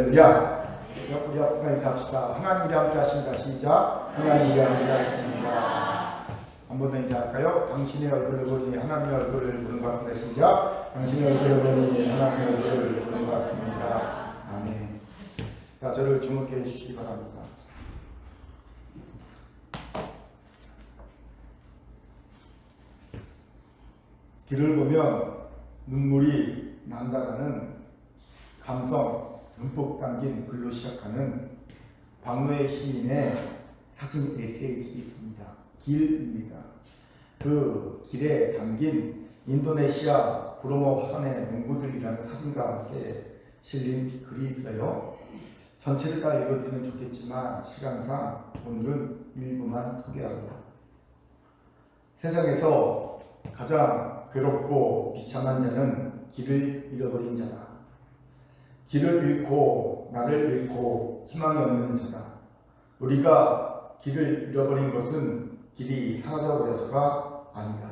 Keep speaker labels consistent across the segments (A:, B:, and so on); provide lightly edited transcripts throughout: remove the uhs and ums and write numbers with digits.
A: 우리 앞으로 인사합시다. 하나님이 함께 하십니다. 시작. 하나님이 함께 하십니다. 한 번 더 인사할까요? 당신의 얼굴을 보니 하나님의 얼굴을 보는 것 같습니다. 시작. 당신의 얼굴을 보니 하나님의 얼굴을 보는 것 같습니다. 아멘. 자, 저를 주목해 주시기 바랍니다. 길을 보면 눈물이 난다라는 감성 듬뿍 담긴 글로 시작하는 박노해 시인의 사진 에세이집이 있습니다. 길입니다. 그 길에 담긴 인도네시아 브로모 화산의 농부들이라는 사진과 함께 실린 글이 있어요. 전체를 다 읽어드리면 좋겠지만 시간상 오늘은 일부만 소개합니다. 세상에서 가장 괴롭고 비참한 자는 길을 잃어버린 자다. 길을 잃고 나를 잃고 희망이 없는 자다. 우리가 길을 잃어버린 것은 길이 사라져버려서가 아니다.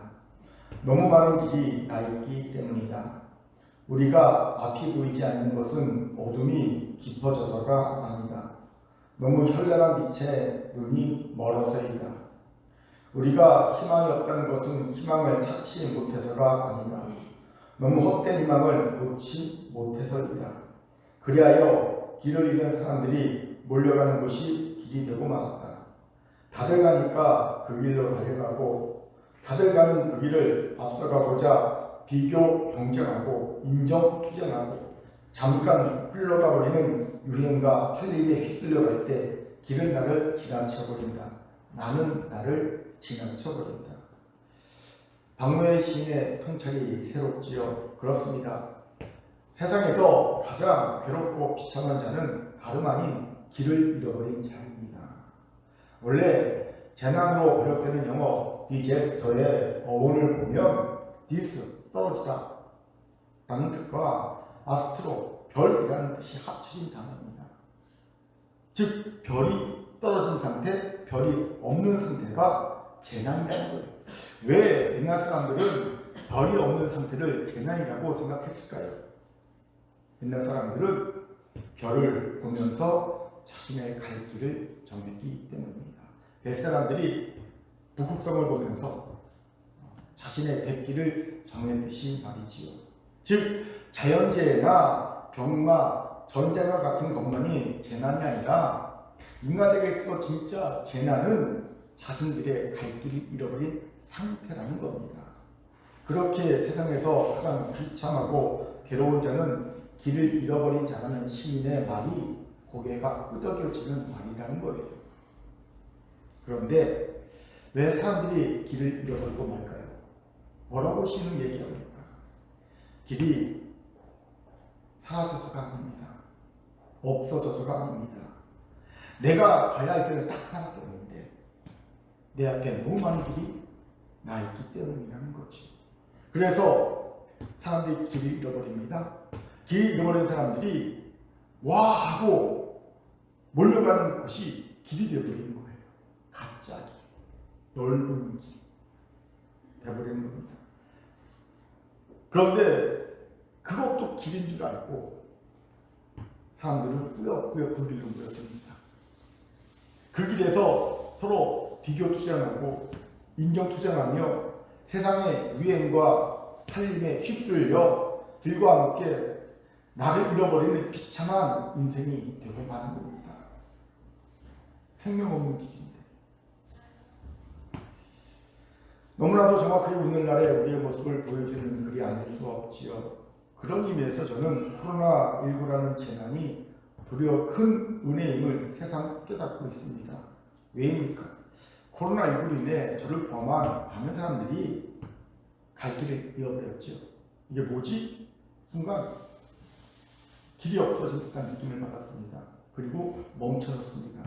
A: 너무 많은 길이 나 있기 때문이다. 우리가 앞이 보이지 않는 것은 어둠이 깊어져서가 아니다. 너무 현란한 빛에 눈이 멀어서이다. 우리가 희망이 없다는 것은 희망을 찾지 못해서가 아니다. 너무 헛된 희망을 놓지 못해서이다. 그리하여 길을 잃은 사람들이 몰려가는 곳이 길이 되고 말았다. 다들 가니까 그 길로 달려가고 다들 가는 그 길을 앞서가고자 비교 경쟁하고 인정 투쟁하고 잠깐 흘러가 버리는 유행과 한림에 휩쓸려갈 때 길은 나를 지나쳐버린다. 나는 나를 지나쳐버린다. 박노해 시인의 통찰이 새롭지요. 그렇습니다. 세상에서 가장 괴롭고 비참한 자는 다름 아닌 길을 잃어버린 자입니다. 원래 재난으로 번역되는 영어 디제스터의 어원을 보면 디스, 떨어지다 라는 뜻과 아스트로, 별이라는 뜻이 합쳐진 단어입니다. 즉 별이 떨어진 상태, 별이 없는 상태가 재난이라는 거예요. 왜 옛날 사람들은 별이 없는 상태를 재난이라고 생각했을까요? 옛날 사람들은 별을 보면서 자신의 갈 길을 정했기 때문입니다. 옛사람들이 북극성을 보면서 자신의 뱃길을 정했듯이 말이지요. 즉 자연재해나 병마, 전쟁과 같은 것만이 재난이 아니라 인간에게 있어서 진짜 재난은 자신들의 갈 길을 잃어버린 상태라는 겁니다. 그렇게 세상에서 가장 비참하고 괴로운 자는 길을 잃어버린 자라는 시인의 말이 고개가 끄덕여지는 말이라는 거예요. 그런데 왜 사람들이 길을 잃어버리고 말까요? 뭐라고 시인은 얘기합니까? 길이 사라져서가 아닙니다. 없어져서가 아닙니다. 내가 가야 할 길은 딱 하나밖에 없는데 내 앞에 너무 많은 길이 나 있기 때문이라는 거지. 그래서 사람들이 길을 잃어버립니다. 길 잃어버린 사람들이 와 하고 몰려가는 것이 길이 되어버리는 거예요. 가짜 길, 넓은 길 되어버리는 겁니다. 그런데 그것도 길인 줄 알고 사람들은 꾸역꾸역 그 길로 모여듭니다. 그 길에서 서로 비교 투쟁하고 인정 투쟁하며 세상의 유행과 한림에 휩쓸려 길과 함께 나를 잃어버리는 비참한 인생이 되고 마는 겁니다. 생명 없는 길인데. 너무나도 정확하게 오늘날의 우리의 모습을 보여주는 글이 아닐 수 없지요. 그런 의미에서 저는 코로나19라는 재난이 도리어 큰 은혜임을 세상 깨닫고 있습니다. 왜입니까? 코로나19로 인해 저를 포함한 많은 사람들이 갈 길을 잃어버렸죠. 이게 뭐지? 순간 길이 없어진 듯한 느낌을 받았습니다. 그리고 멈춰섰습니다.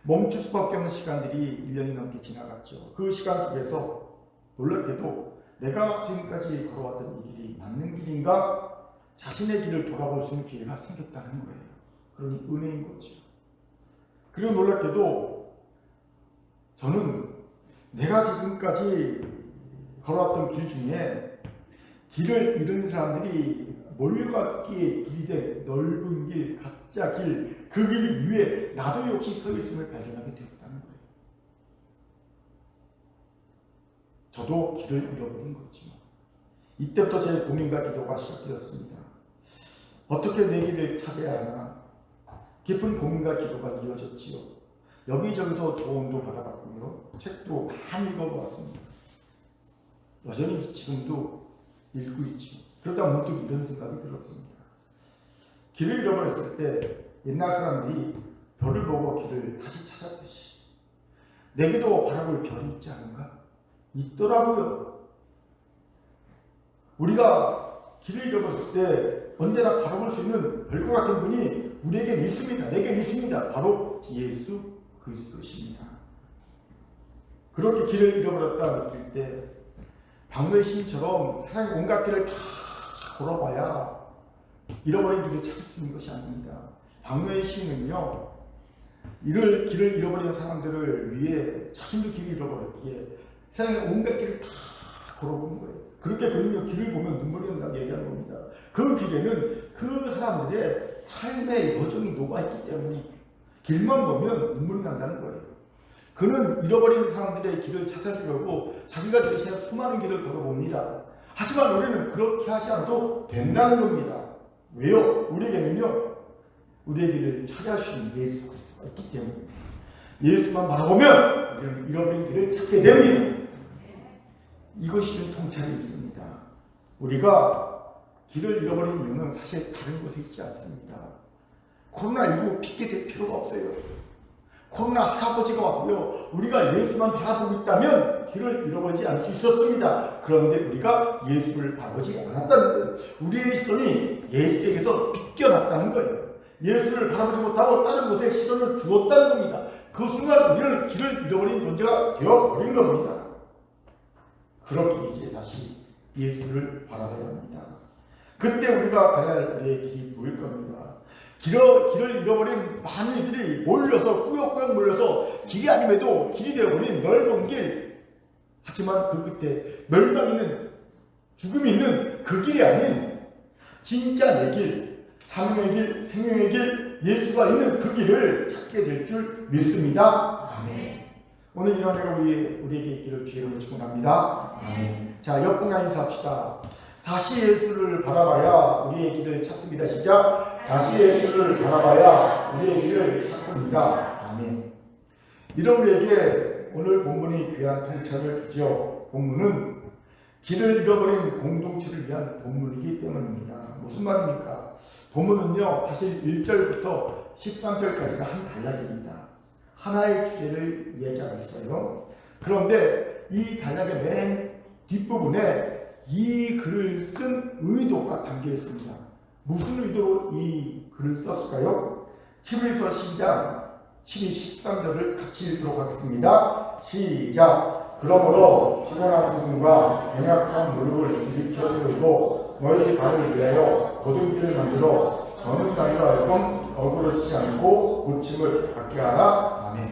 A: 멈출 수밖에 없는 시간들이 1년이 넘게 지나갔죠. 그 시간 속에서 놀랍게도 내가 지금까지 걸어왔던 이 길이 맞는 길인가? 자신의 길을 돌아볼 수 있는 기회가 생겼다는 거예요. 그러니 은혜인 거죠. 그리고 놀랍게도 저는 내가 지금까지 걸어왔던 길 중에 길을 잃은 사람들이 몰려갔기에 길이 된 넓은 길, 진짜 길, 그 길 위에 나도 역시 서 있음을 발견하게 되었다는 거예요. 저도 길을 잃어버린 거죠. 이때부터 제 고민과 기도가 시작되었습니다. 어떻게 내 길을 찾아야 하나? 깊은 고민과 기도가 이어졌지요. 여기저기서 조언도 받아봤고요. 책도 많이 읽어보았습니다. 여전히 지금도 읽고 있죠. 그러다 문득 이런 생각이 들었습니다. 길을 잃어버렸을 때 옛날 사람들이 별을 보고 길을 다시 찾았듯이 내게도 바라볼 별이 있지 않은가? 있더라고요. 우리가 길을 잃어버렸을 때 언제나 바라볼 수 있는 별과 같은 분이 우리에게 있습니다. 내게 있습니다. 바로 예수 그리스도십니다. 그렇게 길을 잃어버렸다 느낄 때 박노의 시인처럼 세상 온갖 길을 다 걸어봐야 잃어버린 길을 찾을 수 있는 것이 아닙니다. 박노의 시인은요, 길을 잃어버린 사람들을 위해 자신도 길을 잃어버렸기에 세상의 온갖 길을 다 걸어보는 거예요. 그렇게 그는요, 길을 보면 눈물이 난다고 얘기하는 겁니다. 그 길에는 그 사람들의 삶의 여정이 녹아있기 때문에 길만 보면 눈물이 난다는 거예요. 그는 잃어버린 사람들의 길을 찾아주려고 자기가 대신에 수많은 길을 걸어봅니다. 하지만 우리는 그렇게 하지 않아도 된다는 겁니다. 왜요? 우리에게는요, 우리의 길을 찾아주신 예수 그리스도가 있기 때문에 예수만 바라보면 우리는 잃어버린 길을 찾게 됩니다. 이것이 좀 통찰이 있습니다. 우리가 길을 잃어버린 이유는 사실 다른 곳에 있지 않습니다. 코로나19 핑계댈 필요가 없어요. 코로나 할아버지가 왔고요. 우리가 예수만 바라보고 있다면 길을 잃어버리지 않을 수 있었습니다. 그런데 우리가 예수를 바라보지 않았다는 거예요. 우리의 시선이 예수에게서 비껴났다는 거예요. 예수를 바라보지 못하고 다른 곳에 시선을 주었다는 겁니다. 그 순간 우리는 길을 잃어버린 존재가 되어버린 겁니다. 그렇게 이제 다시 예수를 바라봐야 합니다. 그때 우리가 가야 할 우리의 길이 보일 겁니다. 길을 잃어버린 많은 이들이 몰려서 꾸역꾸역 몰려서 길이 아님에도 길이 되어버린 넓은 길. 하지만 그 끝에 멸망이 있는, 죽음이 있는 그 길이 아닌 진짜 내 길, 사명의 길, 생명의 길, 예수가 있는 그 길을 찾게 될 줄 믿습니다. 아멘. 오늘 이 은혜가 우리에게 길을 주의로 축원합니다. 아멘. 자, 옆분과 인사합시다. 다시 예수를 바라봐야 우리의 길을 찾습니다. 시작. 다시 예수를 바라봐야 우리의 길을 찾습니다. 아멘. 이런 우리에게 오늘 본문이 귀한 통찰을 주죠. 본문은 길을 잃어버린 공동체를 위한 본문이기 때문입니다. 무슨 말입니까? 본문은요, 사실 1절부터 13절까지가 한 단락입니다. 하나의 주제를 이야기하고 있어요. 그런데 이 단락의 맨 뒷부분에 이 글을 쓴 의도가 담겨 있습니다. 무슨 의도로 이 글을 썼을까요? 히브리서 12장 12, 13절을 같이 읽도록 하겠습니다. 시작. 그러므로 피곤한 숨과 연약한 무릎을 일으켜 세우고 너희 발을 위하여 곧은 길을 만들어 저는 땅으로 하여금 어그러지지 않고 고침을 받게 하라. 아멘.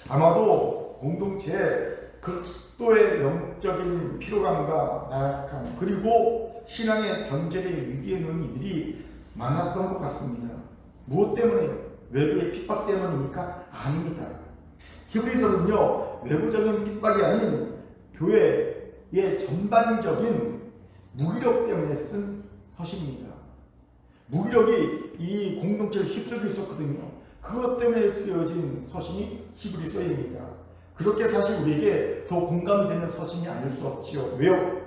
A: 아마도 공동체에 극도의 영적인 피로감과 나약함, 그리고 신앙의 변절의 위기에 놓인 이들이 많았던 것 같습니다. 무엇 때문에? 외부의 핍박 때문입니까? 아닙니다. 히브리서는요, 외부적인 핍박이 아닌 교회의 전반적인 무기력 때문에 쓴 서신입니다. 무기력이 이 공동체를 휩쓸고 있었거든요. 그것 때문에 쓰여진 서신이 히브리서입니다. 그렇게 사실 우리에게 더 공감이 되는 서신이 아닐 수 없지요. 왜요?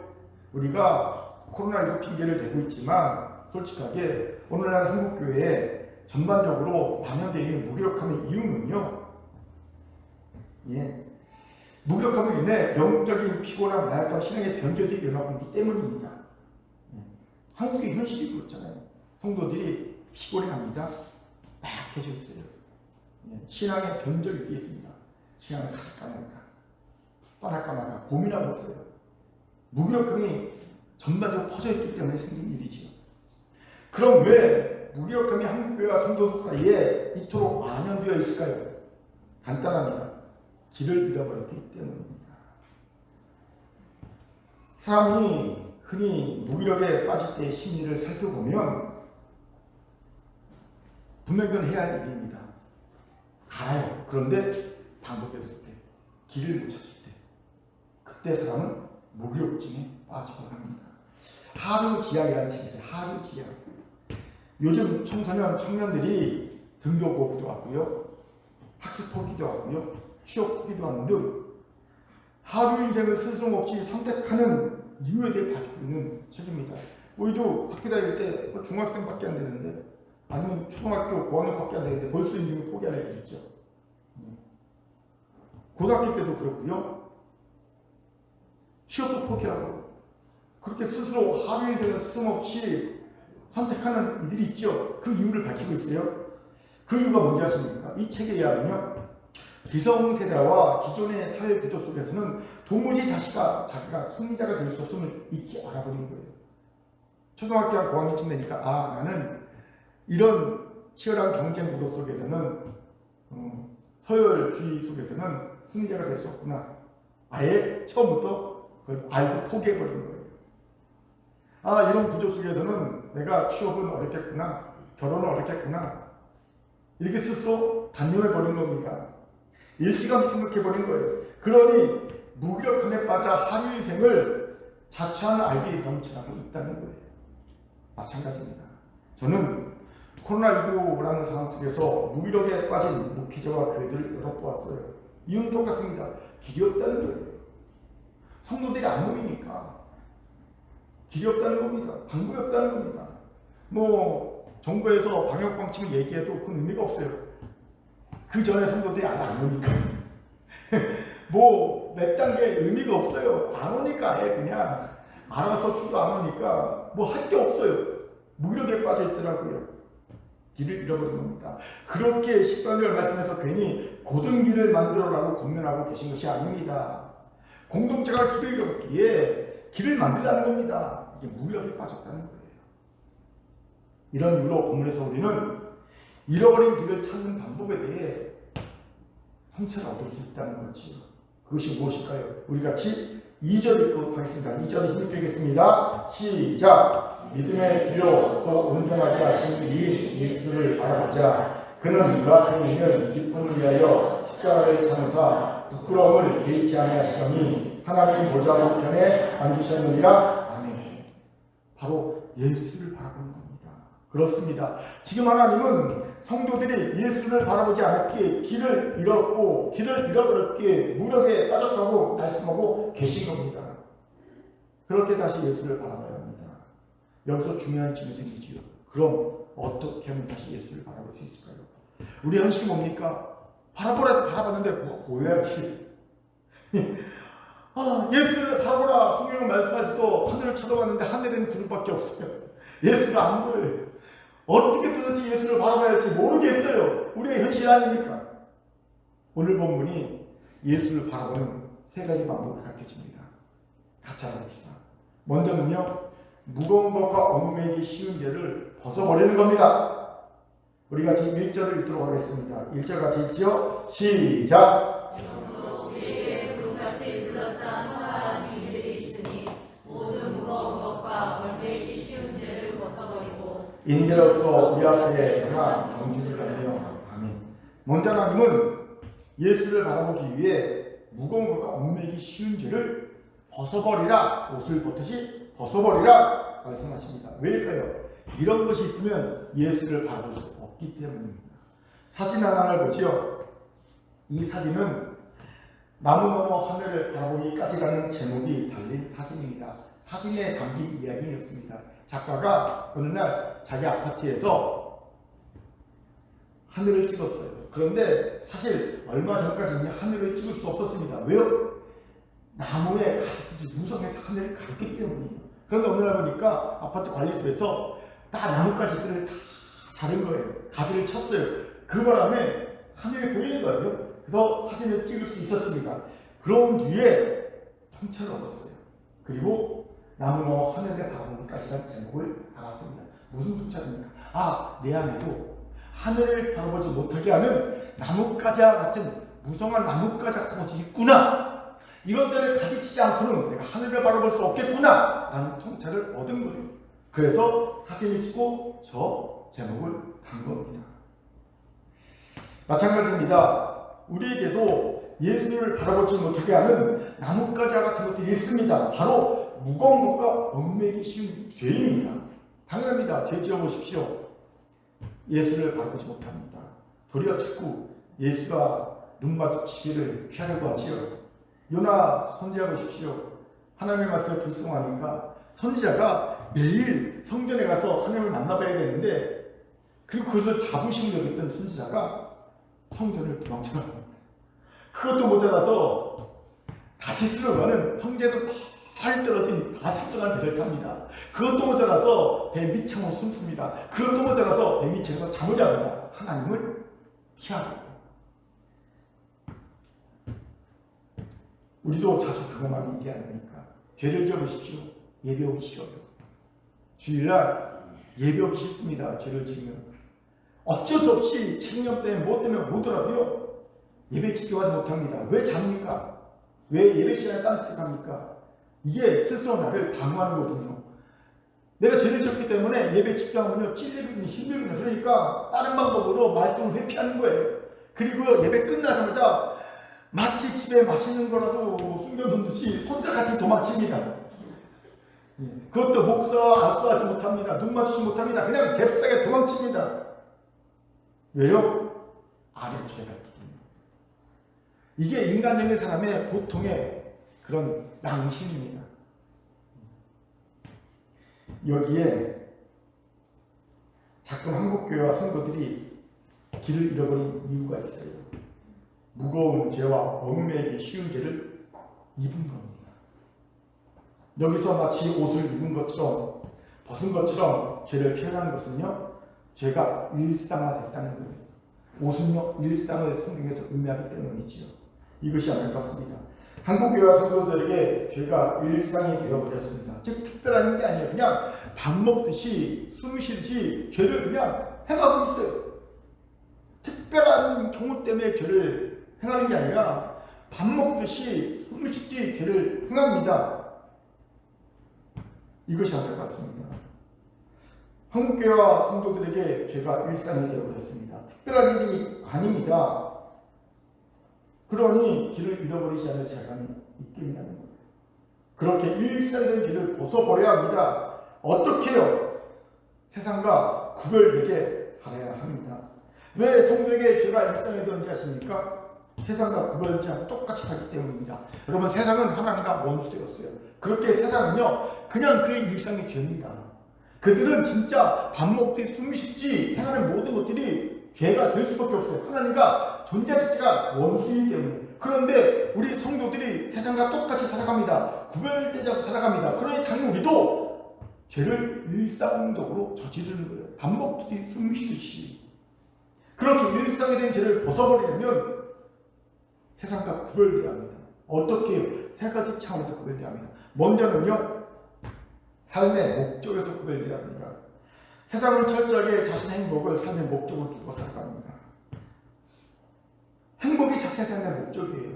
A: 우리가 코로나19 핑계를 대고 있지만 솔직하게 오늘날 한국교회에 전반적으로 반영되어 있는 무기력함의 이유는요, 무기력함으로 인해 영적인 피곤함, 나약함, 신앙의 변절들이 일어나고 있기 때문입니다. 한국의 현실이 그렇잖아요. 성도들이 피곤해합니다. 나약해져 있어요. 신앙의 변절이 있게 있습니다. 신앙을 가질까 말까, 떠날까 말까 고민하고 있어요. 무기력함이 전반적으로 퍼져 있기 때문에 생긴 일이지요. 그럼 왜 무기력함이 한국교회와 성도 사이에 이토록 만연되어 있을까요? 간단합니다. 길을 잃어버렸기 때문입니다. 사람이 흔히 무기력에 빠질 때의 심리를 살펴보면 분명히 그건 해야 할 일입니다. 알아요. 그런데 방법이 없을 때, 길을 못 찾을 때, 그때 사람은 무기력증에 빠지고 합니다. 하루지약이라는 책이 있어요. 하루지약. 요즘 청년들이 등교 거부도 하고요, 학습 포기도 하고요, 취업 포기도 하는 등 하루 인생을 스스럼 없이 선택하는 이유에 대해 밝히고 있는 책입니다. 우리도 학교 다닐 때 중학생밖에 안 되는데, 아니면 초등학교 고학년밖에 안 되는데 벌써 인생을 포기하는 애들 있죠. 고등학교 때도 그렇고요, 취업도 포기하고, 그렇게 스스로 하루 인생을 스스럼없이 선택하는 이들이 있죠. 그 이유를 밝히고 있어요. 그 이유가 뭔지 아십니까? 이 책에 의하면요, 기성세대와 기존의 사회 구조 속에서는 도무지 자기가 승리자가 될 수 없음을 익히 알아버린 거예요. 초등학교 고학년쯤 되니까 나는 이런 치열한 경쟁 구도 속에서는 서열주의 속에서는 승리자가 될 수 없구나. 아예 처음부터 그걸 알고 포기해버린 거예요. 이런 구조 속에서는 내가 취업은 어렵겠구나, 결혼은 어렵겠구나, 이렇게 스스로 단념해버린 겁니다. 일찌감치 생각해버린 거예요. 그러니 무기력함에 빠져 하루 인생을 자초하는 아이들이 넘쳐나고 있다는 거예요. 마찬가지입니다. 저는 코로나19라는 상황 속에서 무기력에 빠진 목회자와 교회들을 여러 보았어요. 이유는 똑같습니다. 길이 없다는 거예요. 성도들이 안 모이니까 길이 없다는 겁니다. 방법이 없다는 겁니다. 정부에서 방역 방침을 얘기해도 그건 의미가 없어요. 그 전에 성도들이 안 오니까. 몇 단계 의미가 없어요. 안 오니까 아예 그냥 알아서 수도 안 오니까 할 게 없어요. 무력에 빠져 있더라고요. 길을 잃어버린 겁니다. 그렇게 13절 말씀에서 괜히 고든 길을 만들어라고 권면하고 계신 것이 아닙니다. 공동체가 길을 잃었기에 길을 만들라는 겁니다. 이게 무력에 빠졌다는 거예요. 이런 이유로 본문에서 우리는 잃어버린 길을 찾는 방법에 대해 성찰을 얻을 수 있다는 거지요. 그것이 무엇일까요? 우리 같이 2절 읽도록 하겠습니다. 2절 힘을 드리겠습니다. 시작! 믿음의 주요 또 온전하게 하신 이 예수를 바라보자. 그는 그 앞에 있는 기쁨을 위하여 십자가를 참으사 부끄러움을 개의치 아니하시더니 하나님 보좌 우편에 앉으셨느니라. 아멘. 바로 예수를 바라보는 겁니다. 그렇습니다. 지금 하나님은 성도들이 예수를 바라보지 않았기에 길을 잃었고 길을 잃어버렸기에 무력에 빠졌다고 말씀하고 계신 겁니다. 그렇게 다시 예수를 바라봐야 합니다. 여기서 중요한 질문이 생기지요. 그럼 어떻게 하면 다시 예수를 바라볼 수 있을까요? 우리 현실이 뭡니까? 바라보라 해서 바라봤는데 보여야지. 예수를 바라보라. 성경은 말씀하셔서 하늘을 쳐다봤는데 하늘에는 구름밖에 없어요. 예수를 안 보여요. 어떻게 도대체 예수를 바라봐야 할지 모르겠어요. 우리의 현실 아닙니까? 오늘 본문이 예수를 바라보는 세 가지 방법을 가르쳐줍니다. 같이 알아봅시다. 먼저는요, 무거운 것과 얽매이기 쉬운 죄를 벗어버리는 겁니다. 우리 같이 1절을 읽도록 하겠습니다. 1절 같이 읽지요? 시작!
B: 우리에게 구름같이 둘러싼 허다한 비밀들이 있으니 모든 무거운 것과 얽매이기 쉬운 죄를 벗어버리고
A: 인대로서 우리 앞에 행한 경주를 하며. 아멘. 먼저 하나님은 예수를 바라보기 위해 무거운 것과 얽매이기 쉬운 죄를 벗어버리라. 옷을 벗듯이 벗어버리라 말씀하십니다. 왜일까요? 이런 것이 있으면 예수를 바라볼 수 없기 때문입니다. 사진 하나를 보지요. 이 사진은 나무 너머 하늘을 바라보기까지라는 제목이 달린 사진입니다. 사진에 담긴 이야기였습니다. 작가가 어느 날 자기 아파트에서 하늘을 찍었어요. 그런데 사실 얼마 전까지는 하늘을 찍을 수 없었습니다. 왜요? 나무에 가지들이 무성해서 하늘을 가렸기 때문이에요. 그런데 어느 날 보니까 아파트 관리소에서 다 나뭇가지들을 다 자른 거예요. 가지를 쳤어요. 그 바람에 하늘이 보이는 거예요. 그래서 사진을 찍을 수 있었습니다. 그런 뒤에 통찰을 얻었어요. 그리고 나무너 하늘을 바라보기까지라는 제목을 달았습니다. 무슨 통찰입니까? 내 안에도 하늘을 바라보지 못하게 하는 나뭇가지와 같은 무성한 나뭇가지 같은 것이 있구나. 이것들을 가지치지 않고는 내가 하늘을 바라볼 수 없겠구나 라는 통찰을 얻은 거예요. 그래서 사진을 찍고 저 제목을 단 겁니다. 마찬가지입니다. 우리에게도 예수를 바라보지 못하게 하는 나뭇가지와 같은 것들이 있습니다. 바로 무거운 것과 얽매기 쉬운 죄입니다. 당연합니다. 죄 지어보십시오. 예수를 바라보지 못합니다. 도리어 자꾸 예수와 눈 마주치기를 피하려고 하지요. 요나 선지자 보십시오. 하나님의 말씀에 불순종하니까 선지자가 매일 성전에 가서 하나님을 만나봐야 되는데, 그리고 그것을 자부심을 여겼던 선지자가 성전을 도망쳐갑니다. 그것도 모자라서 다시 쓸어가는 성전에서 발 떨어진 다치성한 배를 탑니다. 그것도 모자라서 배 밑창으로 숨습니다. 그것도 모자라서 배 밑에서 잠을 잡니다. 하나님을 피하고. 우리도 자주 경험하는 일이 아닙니까? 죄를 지어보십시오. 예배 오기 싫어요. 주일날 예배 오기 싫습니다. 죄를 지으면 어쩔 수 없이 책임감 때문에 뭐 때문에 오더라도요, 예배 지켜가지 못합니다. 왜 잡니까? 왜 예배 시간에 딴짓합니까? 이게 스스로 나를 방어하는 거거든요. 내가 죄를 지었기 때문에 예배 집중하면요 찔리거든요, 힘들거든요. 그러니까 다른 방법으로 말씀을 회피하는 거예요. 그리고 예배 끝나자마자 마치 집에 맛있는 거라도 숨겨둔 듯이 손들같이 도망칩니다. 그것도 목사 압수하지 못합니다. 눈 맞추지 못합니다. 그냥 잽싸게 도망칩니다. 왜요? 아는 죄가 있기 때문에. 이게 인간적인 사람의 보통의 그런 낭심입니다. 여기에 자꾸 한국교회와 성도들이 길을 잃어버린 이유가 있어요. 무거운 죄와 얽매이기 쉬운 죄를 입은 겁니다. 여기서 마치 옷을 입은 것처럼, 벗은 것처럼 죄를 피하는 것은요, 죄가 일상화됐다는 거예요. 옷은요 일상을 성경에서 의미하기 때문이지요. 이것이 안타깝습니다. 한국교회와 성도들에게 죄가 일상이 되어버렸습니다. 즉 특별한 게 아니에요. 그냥 밥 먹듯이 숨 쉬듯이 죄를 그냥 행하고 있어요. 특별한 경우 때문에 죄를 행하는 게 아니라 밥 먹듯이 숨 쉬듯이 죄를 행합니다. 이것이 안타깝습니다. 한국교회와 성도들에게 죄가 일상이 되어버렸습니다. 특별한 일이 아닙니다. 그러니 길을 잃어버리지 않을 자감이 있겠냐는 거예요. 그렇게 일상된 길을 벗어버려야 합니다. 어떻게요? 세상과 구별되게 살아야 합니다. 왜 성도에게 죄가 일상이 되는지 아십니까? 세상과 구별되지 않고 똑같이 살기 때문입니다. 여러분, 세상은 하나님과 원수되었어요. 그렇게 세상은요 그냥 그의 일상이 죄입니다. 그들은 진짜 밥 먹듯 숨 쉬지 행하는 모든 것들이 죄가 될 수밖에 없어요. 하나님과 존재 자체가 원수이기 때문에. 그런데 우리 성도들이 세상과 똑같이 살아갑니다. 구별되지 않고 살아갑니다. 그러니 당연히 우리도 죄를 일상적으로 저지르는 거예요. 밥 먹듯이 숨 쉬듯이. 그렇게 일상에 된 죄를 벗어버리려면 세상과 구별되어야 합니다. 어떻게 해요? 세 가지 차원에서 구별되어야 합니다. 먼저는요, 삶의 목적에서 구별되어야 합니다. 세상은 철저하게 자신의 행복을 삶의 목적으로 두고 살아갑니다. 행복이 자신의 삶의 목적이에요.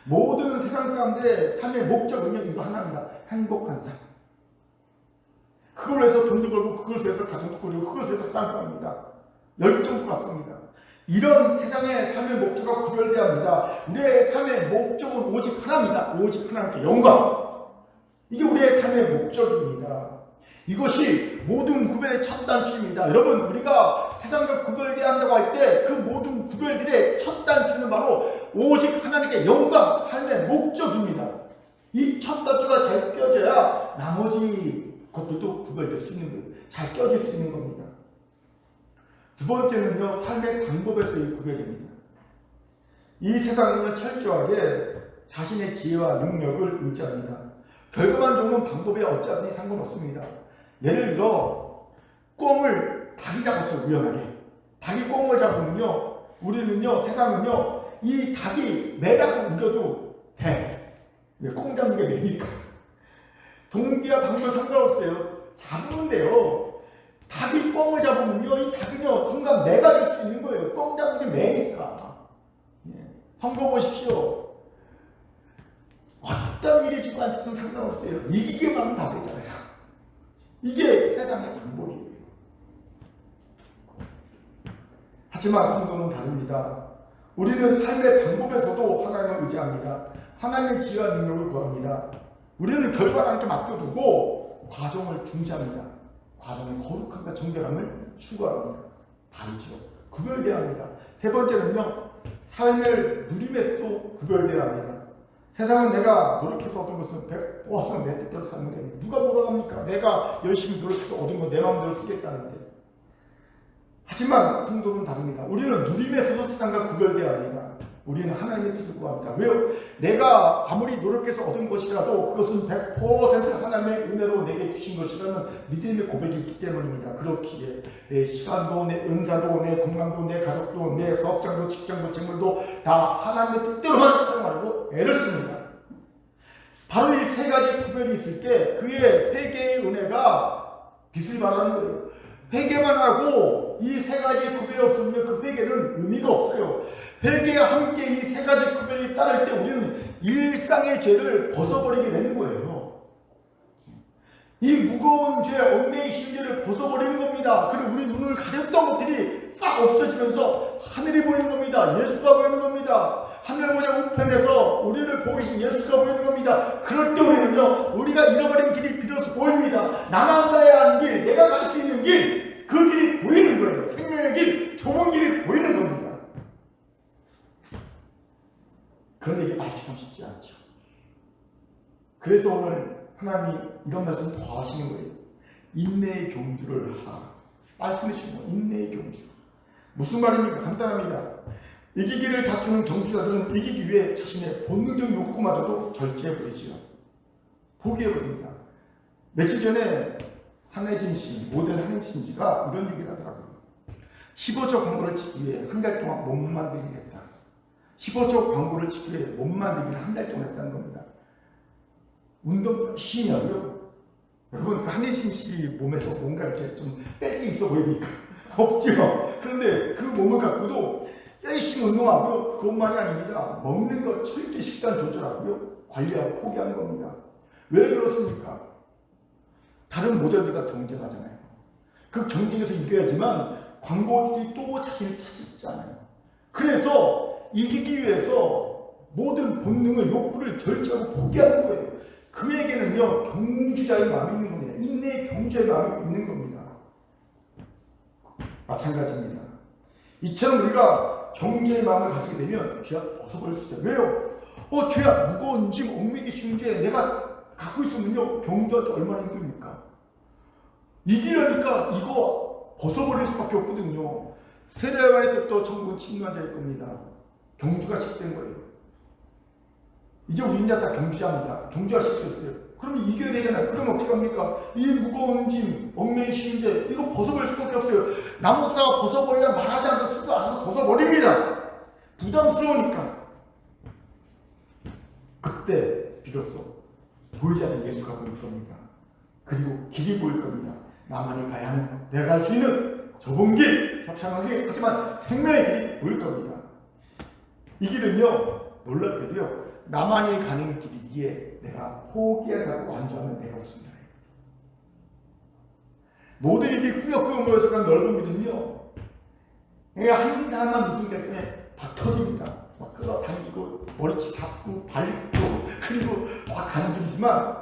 A: 모든 세상 사람들의 삶의 목적은요 이거 하나입니다. 행복한 삶. 그걸 위해서 돈도 벌고, 그걸 위해서 가정도 꾸리고, 그걸 위해서 땅도 합니다. 열정도 갖습니다. 이런 세상의 삶의 목적과 구별되어야 합니다. 우리의 삶의 목적은 오직 하나입니다. 오직 하나님께 영광. 이게 우리의 삶의 목적입니다. 이것이 모든 구별의 첫 단추입니다. 여러분, 우리가 세상과 구별되어야 한다고 할 때 그 모든 구별들의 첫 단추는 바로 오직 하나님께 영광, 삶의 목적입니다. 이 첫 단추가 잘 껴져야 나머지 것들도 구별될 수 있는 거예요. 잘 껴질 수 있는 겁니다. 두 번째는요, 삶의 방법에서의 구별입니다. 이 세상은요, 철저하게 자신의 지혜와 능력을 의지합니다. 결과만 좋으면 방법에 어차피 상관없습니다. 예를 들어, 꿩을 닭이 잡았어요, 우연하게. 닭이 꿩을 잡으면요, 우리는요, 세상은요, 이 닭이 매라고 우겨도 돼. 왜? 꿩 잡는 게 매니까. 동기와 방법 상관없어요. 잡으면 돼요. 닭이 꿩을 잡으면요, 이 닭은요, 순간 매가 될 수 있는 거예요. 꿩 잡는 게 매니까. 선거 보십시오. 어떤 일이 주고 앉혀도 상관없어요. 이기기만 하면 다 되잖아요. 이게 세상의 방법이에요. 하지만 성도는 다릅니다. 우리는 삶의 방법에서도 하나님을 의지합니다. 하나님의 지혜와 능력을 구합니다. 우리는 결과를 하나님께 맡겨두고 과정을 중시합니다. 과정의 거룩함과 정결함을 추구합니다. 다르죠. 구별되어야 합니다. 세 번째는요, 삶을 누림에서도 구별되어야 합니다. 세상은 내가 노력해서 얻은 것은 100% 내 뜻대로 사는 거예요. 누가 뭐라 합니까? 내가 열심히 노력해서 얻은 거 내 마음대로 쓰겠다는데. 하지만 성도는 다릅니다. 우리는 누림에서도 세상과 구별되어야 합니다. 우리는 하나님의 뜻을 구합니다. 왜요? 내가 아무리 노력해서 얻은 것이라도 그것은 100% 하나님의 은혜로 내게 주신 것이라는 믿음의 고백이 있기 때문입니다. 그렇기에 내 시간도, 내 은사도, 내 건강도, 내 가족도, 내 사업장도, 직장도, 재물도 다 하나님의 뜻대로만 사용하려고 애를 씁니다. 바로 이 세 가지 구별이 있을 때 그의 회개의 은혜가 빛을 발하는 거예요. 회개만 하고 이 세 가지 구별이 없으면 그 회개는 의미가 없어요. 회개와 함께 이 세 가지 구별이 따를 때 우리는 일상의 죄를 벗어버리게 되는 거예요. 이 무거운 죄, 얽매이 신 죄를 벗어버리는 겁니다. 그리고 우리 눈을 가렸던 것들이 싹 없어지면서 하늘이 보이는 겁니다. 예수가 보이는 겁니다. 하늘 보자 우편에서 우리를 보고 계신 예수가 보이는 겁니다. 그럴 때 우리는요, 우리가 잃어버린 길이 비로소 보입니다. 나만 가야 하는 길, 내가 갈 수 있는 길, 그 길이 보이는 거예요. 생명의 길, 좁은 길이 보이는 겁니다. 그런데 이게 말처럼 쉽지 않죠. 그래서 오늘 하나님이 이런 말씀 더 하시는 거예요. 인내의 경주를 하라. 말씀해 주신 거예요. 인내의 경주. 무슨 말입니까? 간단합니다. 이기기를 다투는 경주자들은 이기기 위해 자신의 본능적 욕구마저도 절제해버리지요. 포기해버립니다. 며칠 전에 한혜진 씨, 모델 한혜진 씨가 이런 얘기를 하더라고요. 15초 광고를 찍기 위해 한 달 동안 몸 만들기 했다. 15초 광고를 찍기 위해 몸 만들기를 한 달 동안 했다는 겁니다. 운동 열심히 하고요. 여러분, 그 한혜진 씨 몸에서 뭔가 이렇게 좀 뺄게 있어 보입니까? 없죠. 그런데 그 몸을 갖고도 열심히 운동하고요. 그것만이 아닙니다. 먹는 거 철저히 식단 조절하고요. 관리하고 포기하는 겁니다. 왜 그렇습니까? 다른 모델들과 경쟁하잖아요. 그 경쟁에서 이겨야지만 광고주들이 또 자신을 찾잖아요. 그래서 이기기 위해서 모든 본능을, 욕구를 절제하고 포기하는 거예요. 그에게는요, 경주자의 마음이 있는 겁니다. 인내의 경주의 마음이 있는 겁니다. 마찬가지입니다. 이처럼 우리가 경주의 마음을 가지게 되면 죄가 벗어버릴 수 있어요. 왜요? 죄야 무거운 짐, 얽매기 쉬운 게 내가 갖고 있으면요, 경주할 때 얼마나 힘듭니까? 이기려니까 이거 벗어버릴 수밖에 없거든요. 세례와의 때부터 천국은 침노자일 겁니다. 경주가 시작된 거예요. 이제 우리 인자 다 경주자입니다. 경주가 시작됐어요. 그러면 이겨야 되잖아요. 그럼 어떻게 합니까? 이 무거운 짐, 얽매이 쉬운 죄, 이거 벗어버릴 수밖에 없어요. 남목사가 벗어버리라 말하지 않고 스스로 알아서 벗어버립니다. 부담스러우니까. 그때 비로소 보이지 않는 예수가 보일 겁니다. 그리고 길이 보일 겁니다. 나만이 가야 하는, 내가 갈 수 있는 좁은 길, 협창하게 하지만 생명의 길이 보일 겁니다. 이 길은요, 놀랍게도요, 나만이 가는 길이기에 내가 포기하자고 완주하면 내가 없습니다. 모든 일이 꾸역꾸역 모여서 간 넓은 길은요, 내가 한 사람만 무슨 때문에 막 터집니다. 막 끌어당기고 머리치 잡고 밟고 그리고 막 가는 길이지만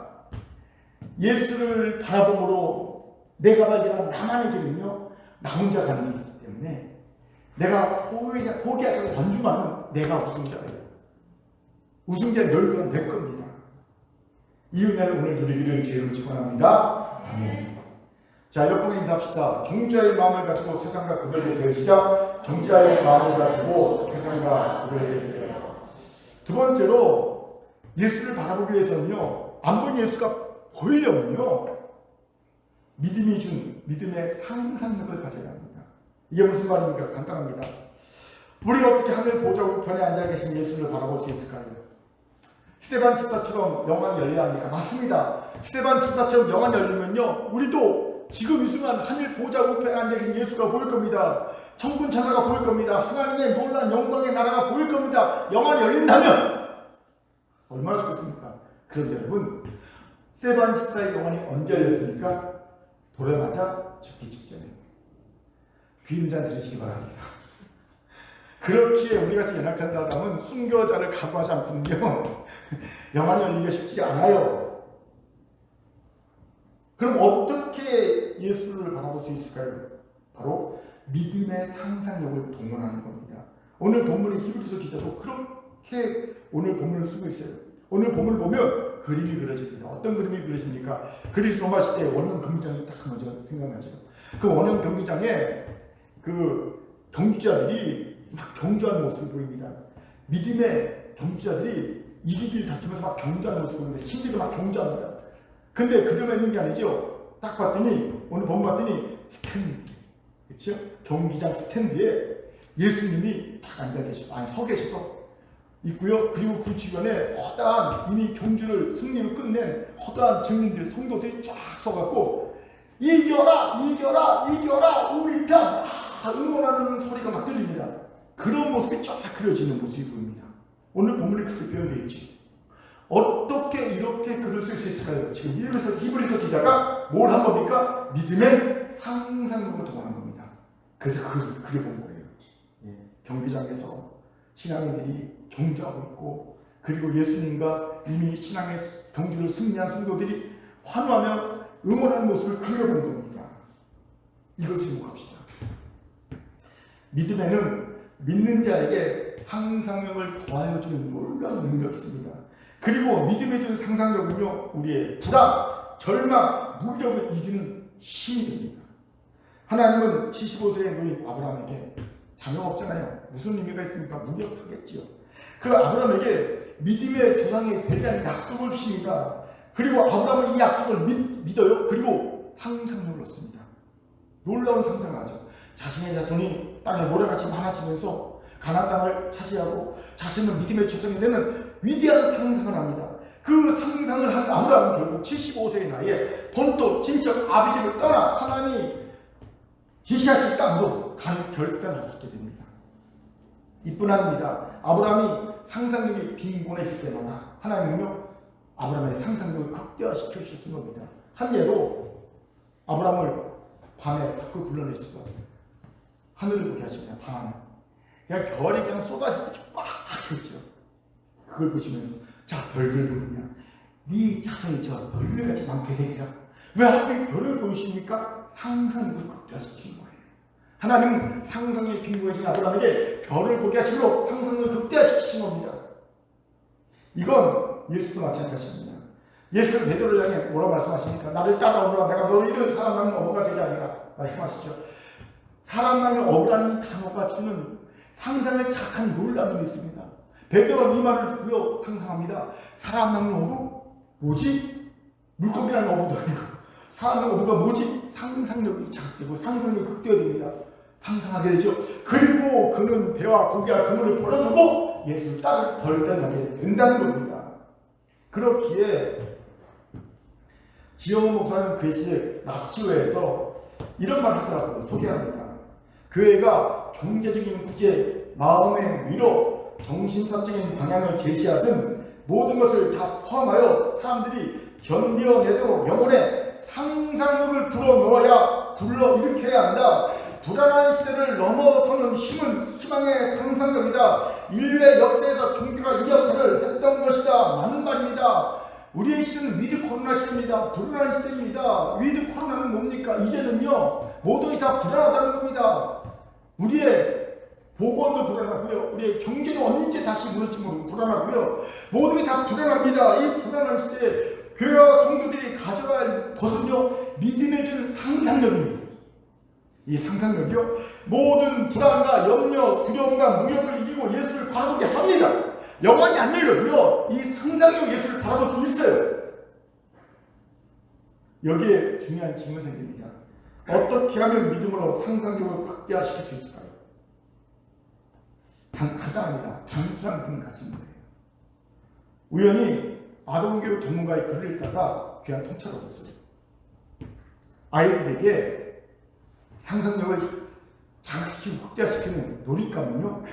A: 예수를 바라봄으로 내가 발견한 나만의 길은요, 나 혼자 가는 길이기 때문에 내가 포기하자고 완주하면 내가 우승자예요. 우승자의 열매가 될 겁니다. 이 은혜를 오늘 누리기를 주의로 축원합니다. 아멘. 자, 옆분에 인사합시다. 경주자의 마음을 가지고 세상과 구별되세요. 시작. 경주자의 마음을 가지고 세상과 구별되세요. 두 번째로 예수를 바라보기 위해서는요, 안 보이는 예수가 보이려면요, 믿음이 준 믿음의 상상력을 가져야 합니다. 이게 무슨 말입니까? 간단합니다. 우리가 어떻게 하늘 보좌 우편에 앉아 계신 예수를 바라볼 수 있을까요? 스데반 집사처럼 영안이 열려야 합니까? 맞습니다. 스데반 집사처럼 영안이 열리면요, 우리도 지금 이 순간 하늘 보좌 우편에 앉아 계신 예수가 보일 겁니다. 천군 천사가 보일 겁니다. 하나님의 놀란 영광의 나라가 보일 겁니다. 영안이 열린다면 얼마나 좋겠습니까? 그런데 여러분, 스데반 집사의 영안이 언제 열렸습니까? 돌아맞아 죽기 직전에. 귀인잔 들으시기 바랍니다. 그렇기에 우리같이 연약한 사람은 순교자를 각오하지 않거든요. 영안이 열리기가 쉽지 않아요. 그럼 어떻게 예수를 바라볼 수 있을까요? 바로 믿음의 상상력을 동원하는 겁니다. 오늘 본문의 히브리서 기자도 그렇게 오늘 본문을 쓰고 있어요. 오늘 본문을 보면 그림이 그려집니다. 어떤 그림이 그려집니까? 그리스 로마 시대의 원형 경기장이 딱 먼저 생각나죠. 그 원형 경기장에 그 경주자들이 막 경주하는 모습을 보입니다. 믿음의 경주자들이 이기기를 다투면서 막 경주하는 모습을 보는데 힘들게 막 경주합니다. 근데 그들만 있는 게 아니죠. 딱 봤더니 오늘 본문 봤더니 스탠드, 그렇죠? 경기장 스탠드에 예수님이 딱 앉아 계시고, 아니 서 계셔서 있고요. 그리고 그 주변에 허다한 이미 경주를 승리로 끝낸 허다한 증인들, 성도들이 쫙 서갖고 이겨라, 이겨라, 이겨라, 우리 편 응원하는 소리가 막 들립니다. 그런 모습이 쫙 그려지는 모습이 보입니다. 오늘 본문에 그렇게 표현되어 있죠. 어떻게 이렇게 그릴 수 있을까요? 지금 히브리서 기자가 뭘 한 겁니까? 믿음의 상상력을 동원한 겁니다. 그래서 그것을 그려본 거예요. 경기장에서 신앙인들이 경주하고 있고, 그리고 예수님과 이미 신앙의 경주를 승리한 성도들이 환호하며 응원하는 모습을 그려본 겁니다. 이걸 주목합시다. 믿음에는 믿는 자에게 상상력을 더하여주는 놀라운 능력이 있습니다. 그리고 믿음에 주는 상상력은요, 우리의 불안, 절망, 무력을 이기는 힘이 됩니다. 하나님은 75세의 노인 아브라함에게 자녀가 없잖아요. 무슨 의미가 있습니까? 무력하겠지요. 그 아브라함에게 믿음의 조상이 되리라는 약속을 주십니다. 그리고 아브라함은 이 약속을 믿어요. 그리고 상상력을 얻습니다. 놀라운 상상을 하죠. 자신의 자손이 땅에 모래같이 많아지면서 가나안 땅을 차지하고 자신은 믿음의 조상이 되는 위대한 상상을 합니다. 그 상상을 한 아브라함은 결국 75세의 나이에 본토 친척 아비집을 떠나 하나님이 지시하신 땅으로 간 결단할 수 있게 됩니다. 이뿐 아닙니다. 아브라함이 상상력이 빈곤해질 때마다 하나님은요, 아브라함의 상상력을 극대화시켜 주신 겁니다. 한 예로 아브라함을 밤에 밖으로 불러내셔서 하늘을 보게 하십니다. 밤에 그냥 별이 그냥 쏟아지고 꽉 찼죠. 그걸 보시면서 자, 별들 보느냐, 네 자손이 저 별들같이 많게 되리라. 왜 하필 별을 보이십니까? 상상력을 극대화시키는 거예요. 하나님은 상상의 빈곤해진 아브라함에게 별을 보게 하시므로 상상을 극대화시키신 겁니다. 이건 예수도 마찬가지입니다. 예수는 베드로를 향해 뭐라고 말씀하십니까? 나를 따라오너라. 내가 너희를 사람 낳는 어부가 되게 하리라 말씀하시죠. 사람 낳는 어부라는 단어가 주는 상상을 착한 놀라움이 있습니다. 베드로는 이 말을 듣고요, 상상합니다. 사람 낳는 어부? 뭐지? 물고기라는 어부도 아니고 사람 낳는 어부가 뭐지? 상상력이 자극되고 상상력이 극대화됩니다. 상상하게 되죠. 그리고 그는 배와 고기와 그물을 버려두고 예수를 따라 결단하게 된다는 겁니다. 그렇기에 지영호 목사는 그의 라키오에서 이런 말을 하더라고요. 소개합니다. 교회가 경제적인 구제, 마음의 위로, 정신사적인 방향을 제시하든 모든 것을 다 포함하여 사람들이 견뎌내도록 영혼에 상상력을 불러일으켜야 한다. 불안한 시대를 넘어서는 힘은 희망의 상상력이다. 인류의 역사에서 종교가 이 역할을 했던 것이다. 맞는 말입니다. 우리의 시대는 위드 코로나 시대입니다. 불안한 시대입니다. 위드 코로나는 뭡니까? 이제는요, 모든 것이 다 불안하다는 겁니다. 우리의 보건도 불안하고요, 우리의 경제도 언제 다시 무너질지 모르고 불안하고요, 모든 게 다 불안합니다. 이 불안한 시대에 교회와 성도들이 가져갈 것은요, 믿음에 준 상상력입니다. 이 상상력이요, 모든 불안과 염려, 두려움과 무력을 이기고 예수를 바라보게 합니다. 영원히 안 열려도요, 이 상상력 예수를 바라볼 수 있어요. 여기에 중요한 질문이 생깁니다. 어떻게 하면 믿음으로 상상력을 극대화시킬 수 있을까요? 간단합니다. 단순한 분 같은 거예요. 우연히 아동교육 전문가의 글을 읽다가 귀한 통찰을 얻었어요. 아이들에게 상상력을 자극시키고 극대화시키는 놀잇감은요,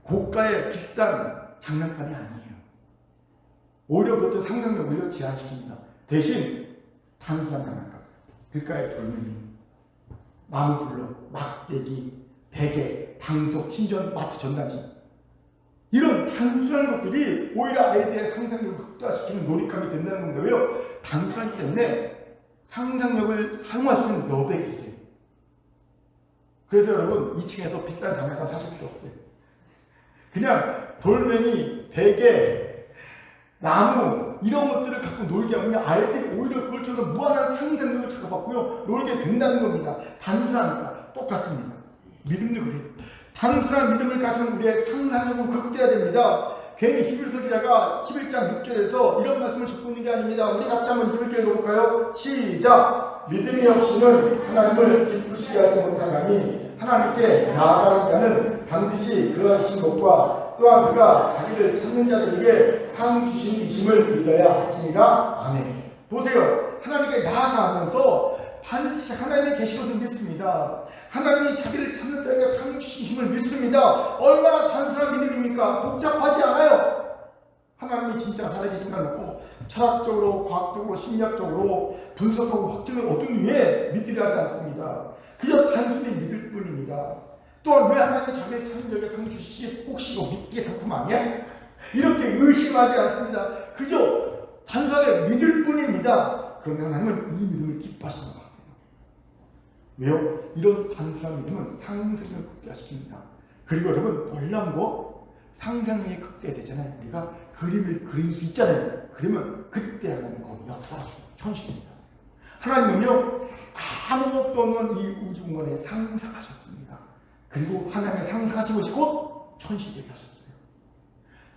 A: 고가의 비싼 장난감이 아니에요. 오히려 그것도 상상력을 제한시킵니다. 대신 단순한 장난감, 길가의 돌멩이, 나무블럭, 막대기, 베개, 방석, 신전, 마트 전단지 이런 단순한 것들이 오히려 아이들의 상상력을 극대화시키는 놀이감이 된다는 건데 왜요? 단순하기 때문에 상상력을 사용할 수 있는 여백이 있어요. 그래서 여러분 2층에서 비싼 장난감 사줄 필요 없어요. 그냥 돌멩이, 베개, 나무 이런 것들을 갖고 놀게 하면 아이들이 오히려 그걸 통해서 무한한 상상력을 찾아봤고요. 놀게 된다는 겁니다. 단순하니까 똑같습니다. 믿음도 그래요. 단순한 믿음을 가진 우리의 상상력은 극대화됩니다. 괜히 히브리서 기자가 11장 6절에서 이런 말씀을 적고 있는 게 아닙니다. 우리 같이 한번 읽을게요. 읽어볼까요? 시작! 믿음이 없이는 하나님을 기쁘시게 하지 못하나니 하나님께 나아가는 자는 반드시 그가 하신 것과 또한 그가 자기를 찾는 자들에게 상 주신 이심을 믿어야 하지니라. 아멘. 보세요. 하나님께 나아가면서 반드시 하나님이 계신 것을 믿습니다. 하나님이 자기를 찾는 자에게 상 주신 힘을 믿습니다. 얼마나 단순한 믿음입니까? 복잡하지 않아요. 하나님이 진짜 살아계신 걸 놓고 철학적으로, 과학적으로, 심리학적으로 분석하고 확증을 얻은 후에 믿으려 하지 않습니다. 그저 단순히 믿을 뿐입니다. 또한 왜 하나님이 자기를 찾는 자에게 상 주시지? 혹시 이거 믿기의 상품 아니야? 이렇게 의심하지 않습니다. 그저 단순하게 믿을 뿐입니다. 그런데 하나님은 이 믿음을 기뻐하시는 것 같아요. 왜요? 이런 단순한 믿음은 상상력을 극대화시킵니다. 그리고 여러분 놀라운 거 상상력이 극대화되잖아요. 우리가 그림을 그릴 수 있잖아요. 그러면 그때 하나님 거기 역사가 현실입니다. 하나님은요 아무것도 없는 이 우주 공간에 상상하셨습니다. 그리고 하나님의 상상하신 것이 곧 현실되게 하셨어요.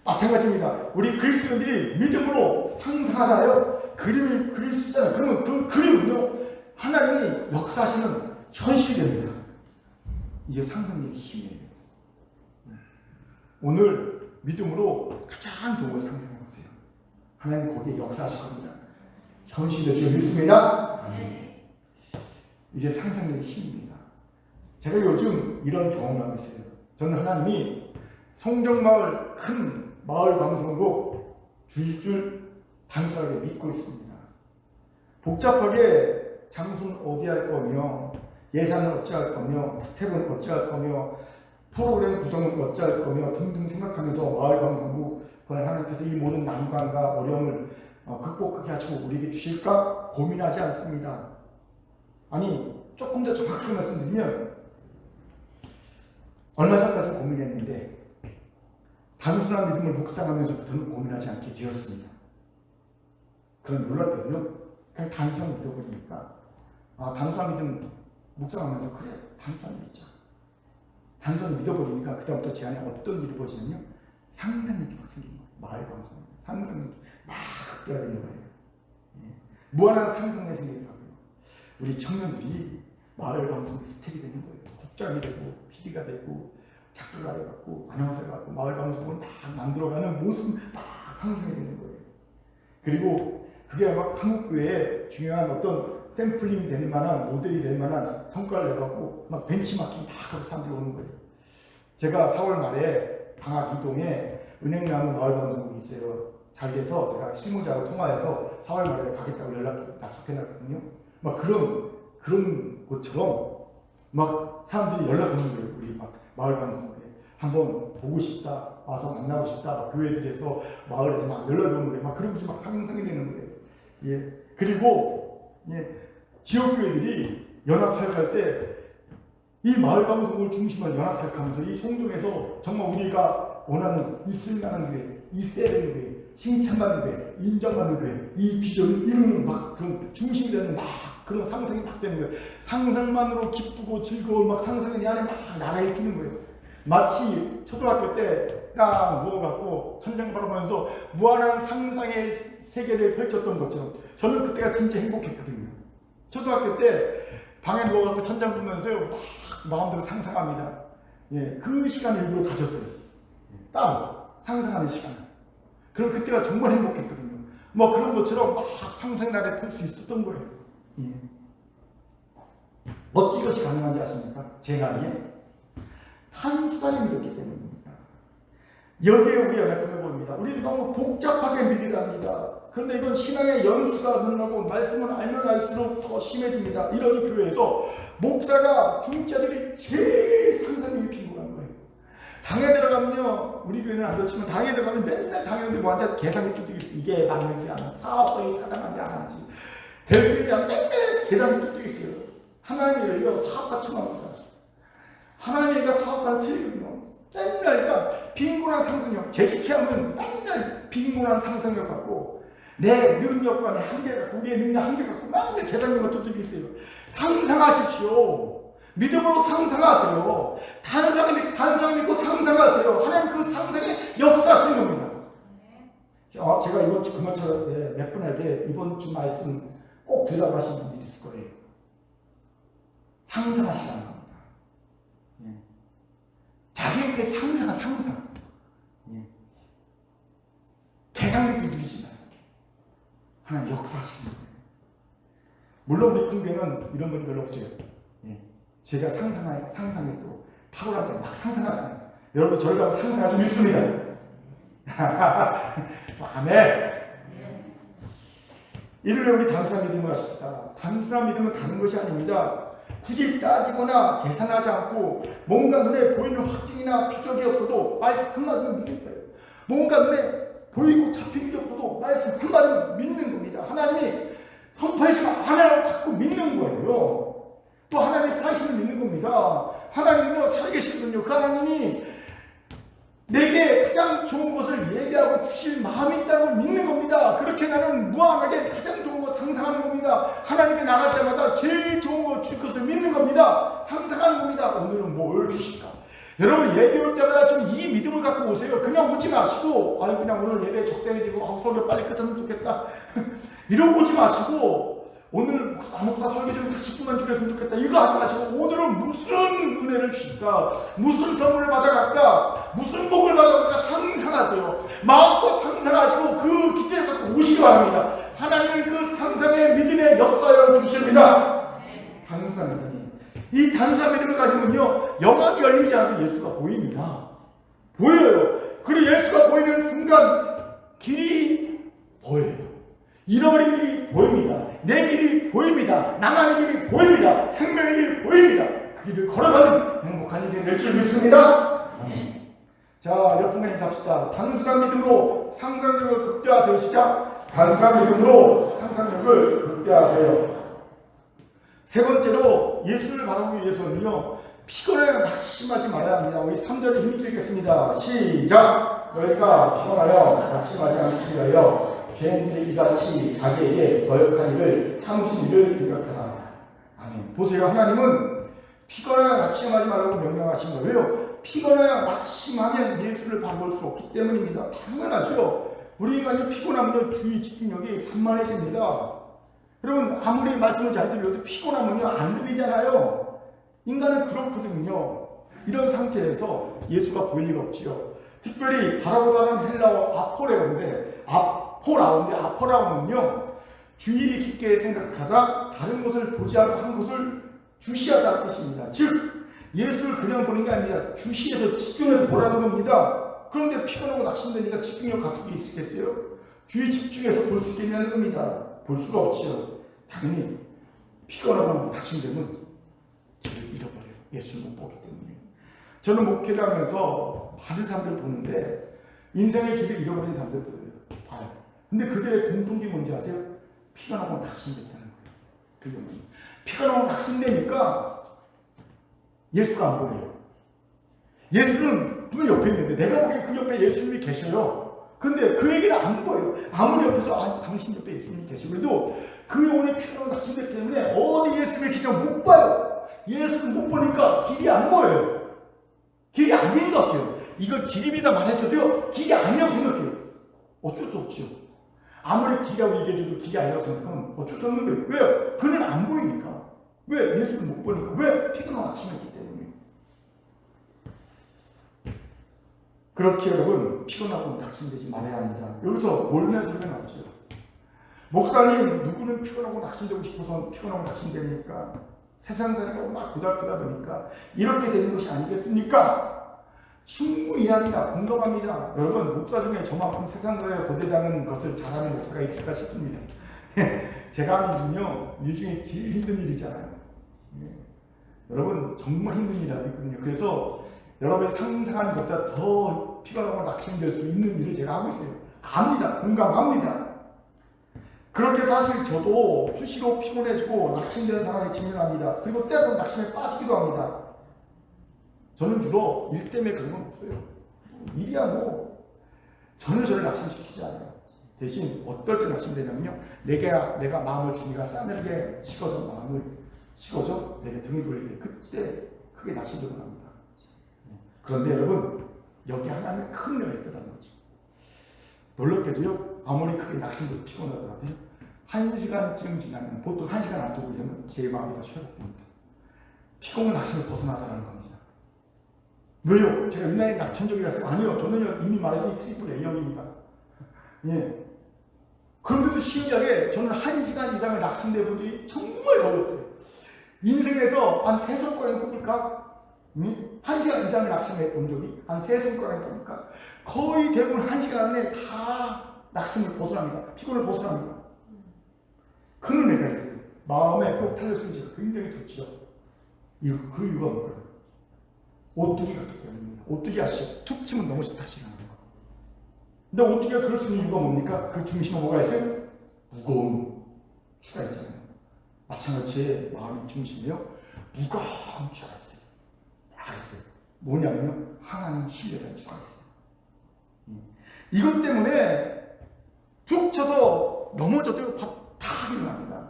A: 마찬가지입니다. 우리 그리스도인들이 믿음으로 상상하잖아요. 그림을 그릴 수 있잖아요. 그러면 그 그림은요 하나님이 역사하시는 현실이 됩니다. 이게 상상력의 힘이에요. 오늘 믿음으로 가장 좋은 걸 상상해보세요. 하나님 거기에 역사하실 겁니다. 현실이 될 줄 믿습니다. 이게 상상력의 힘입니다. 제가 요즘 이런 경험을 하고 있어요. 저는 하나님이 성경마을 큰 마을 방송국 주실 줄 단순하게 믿고 있습니다. 복잡하게 장소는 어디 할 거며 예산은 어찌 할 거며 스텝은 어찌 할 거며 프로그램 구성은 어찌 할 거며 등등 생각하면서 마을 방송국 하나님께서 이 모든 난관과 어려움을 극복하게 하시고 우리에게 주실까 고민하지 않습니다. 아니 조금 더 정확하게 말씀드리면 얼마 전까지 고민했는데 단순한 믿음을 묵상하면서부터는 고민하지 않게 되었습니다. 그런 놀랍게도요 그냥 단순히 믿어버리니까 단순한 믿음 묵상하면서 그래 단순히 믿자. 단순히 믿어버리니까 그다음부터 제 안에 어떤 일이 벌어지냐면 상상력이 막 생기는 거예요. 마을 방송 상상력이 막 극대화되는 거예요. 무한한 상상력이 생기더라고요. 우리 청년들이 마을 방송 스텝이 되는 거예요. 국장이 되고 PD가 되고 작가가 돼갖고 아나운서가 갖고 마을 방송을 막 만들어가는 모습 막 상상이 되는 거예요. 그리고 그게 막 한국교회에 중요한 어떤 샘플링이 될 만한 모델이 될 만한 성과를 내갖고 막 벤치마킹 막 하고 사람들이 오는 거예요. 제가 4월 말에 방학 이동에 은행나무 마을 방송국이 있어요. 잘 돼서 제가 실무자하고 통화해서 4월 말에 가겠다고 약속해놨거든요. 막 그런 것처럼 막 사람들이 연락 오는 거예요. 우리 막 마을 방송국에 한번 보고 싶다, 와서 만나고 싶다, 막 교회들에서 마을에서 막 연락이 오는 거예요. 막 그런 것이 막 상상이 되는 거예요. 예. 그리고 지역교회들이 연합사역할 때 이 마을 방송을 중심으로 연합사역하면서 이 송동에서 정말 우리가 원하는 이 쓸만한 교회, 이 세련된 교회, 칭찬받는 교회, 인정받는 교회, 이 비전을 이루는 막 그런 중심이 되는 막 그런 상상이 막 되는 거예요. 상상만으로 기쁘고 즐거운 막 상상이 내 안에 막 날아있는 거예요. 마치 초등학교 때 딱 누워갖고 천장 바라보면서 무한한 상상의 세계를 펼쳤던 것처럼 저는 그때가 진짜 행복했거든요. 초등학교 때 방에 누워갖고 천장 보면서요 막 마음대로 상상합니다. 그 시간을 일부러 가졌어요. 따로 상상하는 시간. 그럼 그때가 정말 행복했거든요. 뭐 그런 것처럼 막 상상 나래 펼 수 있었던 거예요. 어찌 이것이 가능한지 아십니까? 제 나이에 단순하게 믿었기 때문입니다. 여기에 우리가 맥락을 봅니다. 우리는 너무 복잡하게 믿으려 합니다. 그런데 이건 신앙의 연수가 늘어나고 말씀을 알면 알수록 더 심해집니다. 이런 교회에서 목사가 중자들이 제일 상상력이 필요한 당에 들어가면요, 우리 교회는 안 그렇지만 당에 들어가면 맨날 당연히 뭐 앉아 계산이 뚜둑이 있어. 이게 맞는지 안 맞는지, 사업성이 타당한지 안 하는지, 대표이지 않으면 맨날 계산이 뚜둑이 있어요. 하나님이요, 사업가 충합니다. 하나님이가 사업가를 틀리거든요. 맨날 그러니까 빈곤한 상상력, 재직해하면 맨날 빈곤한 상상력 갖고 내 능력과 내 한계 갖고 우리의 능력 한계 갖고 맨날 계산력과 뚜둑이 있어요. 상상하십시오. 믿음으로 상상하세요. 다른 사람 믿고 상상하세요. 하나님 그 상상에 역사하시는 겁니다. 제가 이번 주 금요일에 몇 분에게 이번 주 말씀 꼭 들으라고 하신 분들이 있을 거예요. 상상하시라는 겁니다. 예. 자기에게 상상. 예. 개강력이 누리지 마요. 하나님 역사하시는 거예요. 물론 우리 큰교회는 이런 분이 별로 없어요. 예. 제가 상상에 또 탁월한 자 막 상상하잖아요. 여러분 저를 가면 상상하기 믿습니다. 아멘. 이를 우리 단순한 믿음을 하십시다. 단순한 믿음은 다른 것이 아닙니다. 굳이 따지거나 계산하지 않고 뭔가 눈에 보이는 확증이나 표적이 없어도 말씀 한마디는 믿는 거예요. 뭔가 눈에 보이고 잡히는 게 없어도 말씀 한마디는 믿는 겁니다. 하나님이 선포해주면 하나라고 자꾸 믿는 거예요. 또 하나님이 살아계시는 믿는 겁니다. 하나님은요 살아계시거든요. 그 하나님이 내게 가장 좋은 것을 예비하고 주실 마음이 있다고 믿는 겁니다. 그렇게 나는 무한하게 가장 좋은 것 상상하는 겁니다. 하나님께 나갈 때마다 제일 좋은 것 줄 것을 믿는 겁니다. 상상하는 겁니다. 오늘은 뭘 주실까? 여러분 예배 올 때마다 좀 이 믿음을 갖고 오세요. 그냥 오지 마시고 그냥 오늘 예배 적당히 드리고 설교 빨리 끝났으면 좋겠다 이러고 오지 마시고 오늘 목사 설교 좀 10분만 줄였으면 좋겠다 이거 하지 마시고 오늘은 무슨 은혜를 주실까? 무슨 선물을 받아갈까? 무슨 복을 받아갈까? 상상하세요. 마음껏 상상하시고 그 기대를 갖고 오시기 바랍니다. 하나님은 그 상상의 믿음의 역사여 주십니다. 단순한 믿음이. 이 단순한 믿음을 가지면요 영안이 열리지 않아도 예수가 보입니다. 보여요. 그리고 예수가 보이는 순간 길이 보여요. 잃어버린 길이 보입니다. 내 길이 보입니다. 나만의 길이 보입니다. 생명의 길이 보입니다. 그 길을 걸어가는 행복한 인생이 될 줄 믿습니다. 자, 옆분과 인사합시다. 단순한 믿음으로 상상력을 극대화하세요. 시작. 단순한 믿음으로 상상력을 극대화하세요. 세 번째로 예수를 바라보기 위해서는요 피곤해 낙심하지 말아야 합니다. 우리 3절에 힘드리겠습니다. 시작. 너희가 피곤하여 낙심하지 않기 위하여 죄인들이 이같이 자기에게 거역한 일을 참으신 일을 생각하라. 아멘. 보세요. 하나님은 피곤하여 낙심하지 말라고 명령하신 거예요. 왜요? 피곤하여 낙심하면 예수를 바라볼 수 없기 때문입니다. 당연하죠. 우리 인간이 피곤하면요 주의 집중력이 산만해집니다. 여러분 아무리 말씀을 잘 들려도 피곤하면요 안 들리잖아요. 인간은 그렇거든요. 이런 상태에서 예수가 보일 리가 없지요. 특별히 바라보다는 헬라어 아포레오인데 아포라오는요 주의 깊게 생각하다 다른 것을 보지 않고 한 것을 주시하다는 뜻입니다. 즉 예수를 그냥 보는 게 아니라 주시해서 집중해서 보라는 겁니다. 그런데 피곤하고 낙심되니까 집중력 갖기 있겠어요? 주의 집중해서 볼 수 있겠냐는 겁니다. 볼 수가 없지요. 당연히 피곤하고 낙심되면 길을 잃어버려요. 예수를 못 보기 때문에. 저는 목회를 하면서 많은 사람들 보는데 인생의 길을 잃어버린 사람들 봐요. 근데 그들의 공통점이 뭔지 아세요? 피곤하고 낙심됐다는 거예요. 피곤하고 낙심되니까 예수가 안 보여요. 예수는 분명 옆에 있는데 내가 보기엔 그 옆에 예수님이 계셔요. 근데 그 얘기를 안 보여요. 아무리 옆에서 당신 옆에 예수님이 계시고 그래도 그 영혼의 피곤하고 낙심됐기 때문에 어디 예수님의 길을 못 봐요. 예수를 못 보니까 길이 안 보여요. 길이 아닌 것 같아요. 이거 길입니다 말해줘도요 길이 아니라고 생각해요. 어쩔 수 없죠. 아무리 길이라고 얘기해줘도 길이 아니라고 생각하면 어쩔 수 없는 거예요. 왜요? 그는 안 보이니까. 왜? 예수를 못 보니까. 왜? 피곤하고 낙심했기 때문에. 그렇게 여러분 피곤하고 낙심되지 말아야 합니다. 여기서 몰래 소리가 나오죠. 목사님 누구는 피곤하고 낙심되고 싶어서 피곤하고 낙심되니까 세상 살이라고 막 고달프다 보니까 이렇게 되는 것이 아니겠습니까? 충분히 이해합니다. 공감합니다. 여러분 목사 중에 저만큼 세상 살이에 고대다는 것을 잘하는 목사가 있을까 싶습니다. 제가 하는 일은요 일 중에 제일 힘든 일이잖아요. 여러분 정말 힘든 일이 있거든요. 그래서 여러분이 상상하는 것보다 더 피곤하고 낙심될 수 있는 일을 제가 하고 있어요. 압니다. 공감합니다. 그렇게 사실 저도 수시로 피곤해지고 낙심되는 상황에 직면합니다. 그리고 때로는 낙심에 빠지기도 합니다. 저는 주로 일 때문에 그런 건 없어요. 일이야 뭐 저는 저를 낙심시키지 않아요. 대신 어떨 때 낙심되냐면요, 내가 마음을 주니까 싸늘하게 식어져, 마음을 식어져 내게 등을 돌릴 때, 그때 크게 낙심되고 납니다. 그런데 여러분, 여기 하나님의 큰 은혜가 있다는 거죠. 놀랍게도요, 아무리 크게 낙심되고 피곤하더라도요, 1시간쯤 지나면, 보통 1시간 안쪽으로 되면 제 마음이 다시 회복됩니다. 피곤한 낙심을 벗어나다라는 겁니다. 왜요? 제가 유난히 낙천적이라서? 아니요, 저는요, 이미 말했던 트리플 A형입니다. 예. 그런데도 신기하게 저는 1시간 이상을 낙심된 분들이 정말 거의 없어요. 인생에서 한 3손가락에 뽑을까? 1시간 이상을 낙심해 본 적이 한 3손가락에 뽑을까? 거의 대부분 1시간 안에 다 낙심을 벗어납니다. 피곤을 벗어납니다. 그 은혜가 있어요. 마음에 꼭 달려있는 굉장히 좋죠. 그 이유가 뭘까요? 오뚜기 같기 때문입니다. 오뚜기 아시죠? 툭 치면 너무 다시 일어나는 거. 근데 오뚜기가 그럴 수 있는 이유가 뭡니까? 그 중심에 뭐가 있어요? 무거운 주가 있잖아요. 마찬가지 제 마음의 중심이요, 무거운 주가 있어요. 다 있어요. 뭐냐면요, 하나님 신뢰라는 주가 있어요. 이것 때문에 툭 쳐서 넘어져도 다 일어납니다.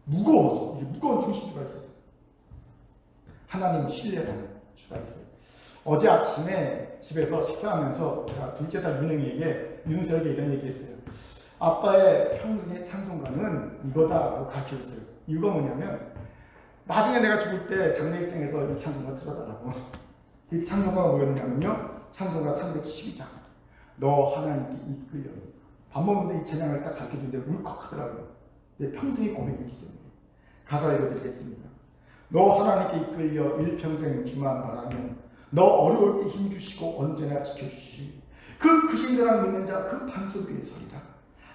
A: 무거워서, 이게 무거운 중심주가 있어요. 하나님 신뢰라는 주가 있어요. 어제 아침에 집에서 식사하면서 제가 둘째 딸 윤서에게 이런 얘기했어요. 아빠의 평생의 찬송가는 이거다라고 가르쳐줬어요. 이유가 뭐냐면, 나중에 내가 죽을 때 장례식장에서 이 찬송가 틀어달라고. 이 찬송가가 뭐였냐면요, 찬송가 312장. 너 하나님께 이끌려. 밥 먹는데 이 찬양을 딱 가르쳐주는데 울컥하더라고요. 내 평생의 고백이기 때문에. 가사 읽어드리겠습니다. 너 하나님께 이끌려 일평생 주만 바라면 너 어려울 때 힘주시고 언제나 지켜주시리. 그 신사랑 믿는 자 그 반석 위에 서리라.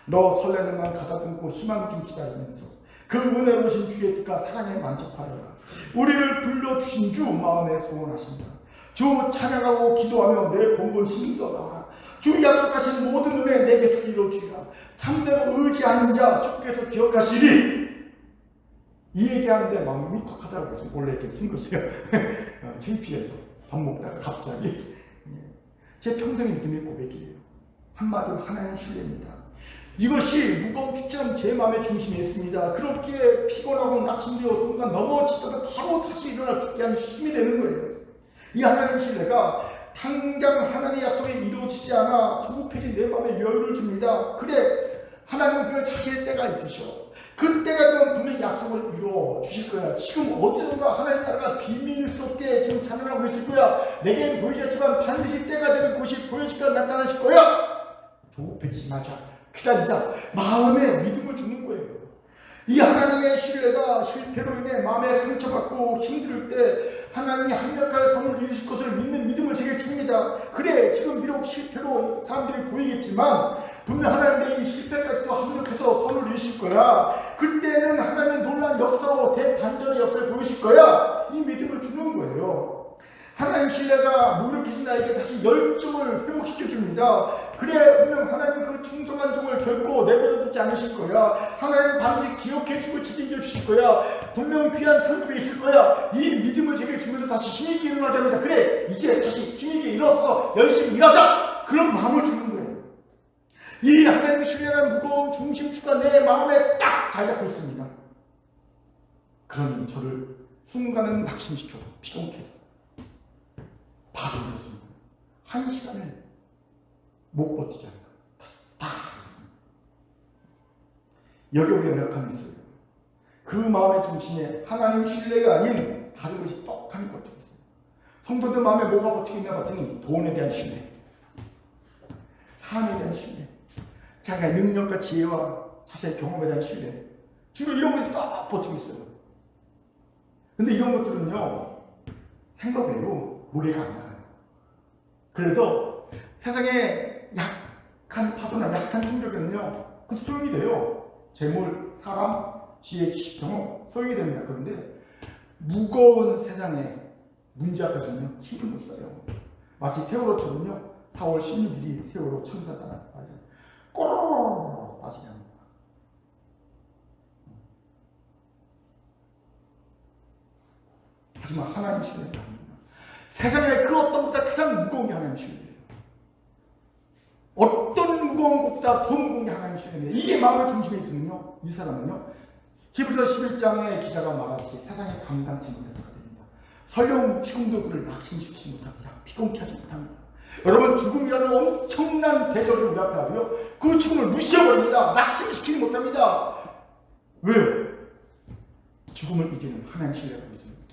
A: 너 설레는 맘 가다듬고 희망 중 기다리면서 그 은혜로우신 주의 뜻과 사랑에 만족하리라. 우리를 불러주신 주 마음에 소원하신다. 주 찬양하고 기도하며 내 본분 힘써 나가라. 주 약속하신 모든 은혜 내게서 이루어주리라. 참되고 의지하는 자 주께서 기억하시리. 이 얘기하는데 마음이 울컥하다고 해서 원래 이렇게 쓴 것이에요. 창피해서 밥 먹다가 갑자기. 제 평생의 믿음의 고백이에요. 한마디로 하나님의 신뢰입니다. 이것이 무거운 축제는 제 마음의 중심에 있습니다. 그렇게 피곤하고 낙심되어 순간 넘어지다가 바로 다시 일어날 수 있게 하는 힘이 되는 거예요. 이 하나님의 신뢰가 당장 하나님의 약속이 이루어지지 않아 조급해진 내 마음에 여유를 줍니다. 그래, 하나님은 그냥 자신의 때가 있으셔. 그때가 되면 분명히 약속을 이루어 주실 거야. 지금 어디선가 하나님 나라가 비밀 속에 지금 찬양하고 있을 거야. 내게 보이지 않지만 반드시 때가 되면 그것이 보여질까 나타나실 거야. 조급해지지 마자. 기다리자. 마음에 믿음을 주는 거예요. 이 하나님의 신뢰가 실패로 인해 마음에 상처받고 힘들 때 하나님이 합력하여 선을 이루실 것을 믿는 믿음을 제게 줍니다. 그래, 지금 비록 실패로 사람들이 보이겠지만 분명 하나님의 이 실패까지도 합력해서 선을 이루실 거야. 그때는 하나님의 놀라운 역사로 대반전의 역사를 보이실 거야. 이 믿음을 주는 거예요. 하나님 신뢰가 무력해진 나에게 다시 열정을 회복시켜줍니다. 그래, 분명 하나님 그 충성한 종을 결코 내버려두지 않으실 거야. 하나님 반드시 기억해주고 책임져 주실 거야. 분명 귀한 상급이 있을 거야. 이 믿음을 제게 주면서 다시 힘있게 일어나자니다. 그래, 이제 다시 힘있게 일어서 열심히 일하자. 그런 마음을 주는 거예요. 이 하나님의 신뢰라는 무거운 중심추가 내 마음에 딱 잘 잡고 있습니다. 그러니 저를 순간은 낙심시켜도 피곤해. 바로 이렇습니다. 1시간을 못 버티지 않아요. 다. 여기 우리 연약함이 있어요. 그 마음의 중심에 하나님 신뢰가 아닌 다른 것이 떡하니 버티고 있어요. 성도들 마음에 뭐가 버티고 있냐 봤더니 돈에 대한 신뢰, 사람에 대한 신뢰, 자기의 능력과 지혜와 자신의 경험에 대한 신뢰, 주로 이런 것이 딱 버티고 있어요. 근데 이런 것들은요, 생각외로 무게가 안 나가요. 그래서 세상에 약한 파도나 약한 충격에는요, 그 소용이 돼요. 재물, 사람, 지혜, 지식, 경험 소용이 됩니다. 그런데 무거운 세상에 문제 앞에서는 힘을 못 써요. 마치 세월호처럼요. 4월 16일이 세월호 참사잖아요. 꼬르륵 빠지게 합니다. 하지만 하나님 신뢰가 아닙니다. 세상에 그 어떤 것보다 가장 무거운 게 하나님 신뢰예요. 어떤 무거운 것보다 더 무거운 게 하나님 신뢰입니다. 이게 마음의 중심에 있으면요, 이 사람은요, 히브리서 11장의 기자가 말하듯이 세상에 감당치 못할 자가 됩니다. 설령 지금도 그를 낙심시키지 못합니다. 피곤케 하지 못합니다. 여러분, 죽음이라는 엄청난 대적을 우리 앞에 하고요, 그 죽음을 무시해버립니다. 낙심시키지 못합니다. 왜요? 죽음을 이기는 하나님 신뢰가 있습니다.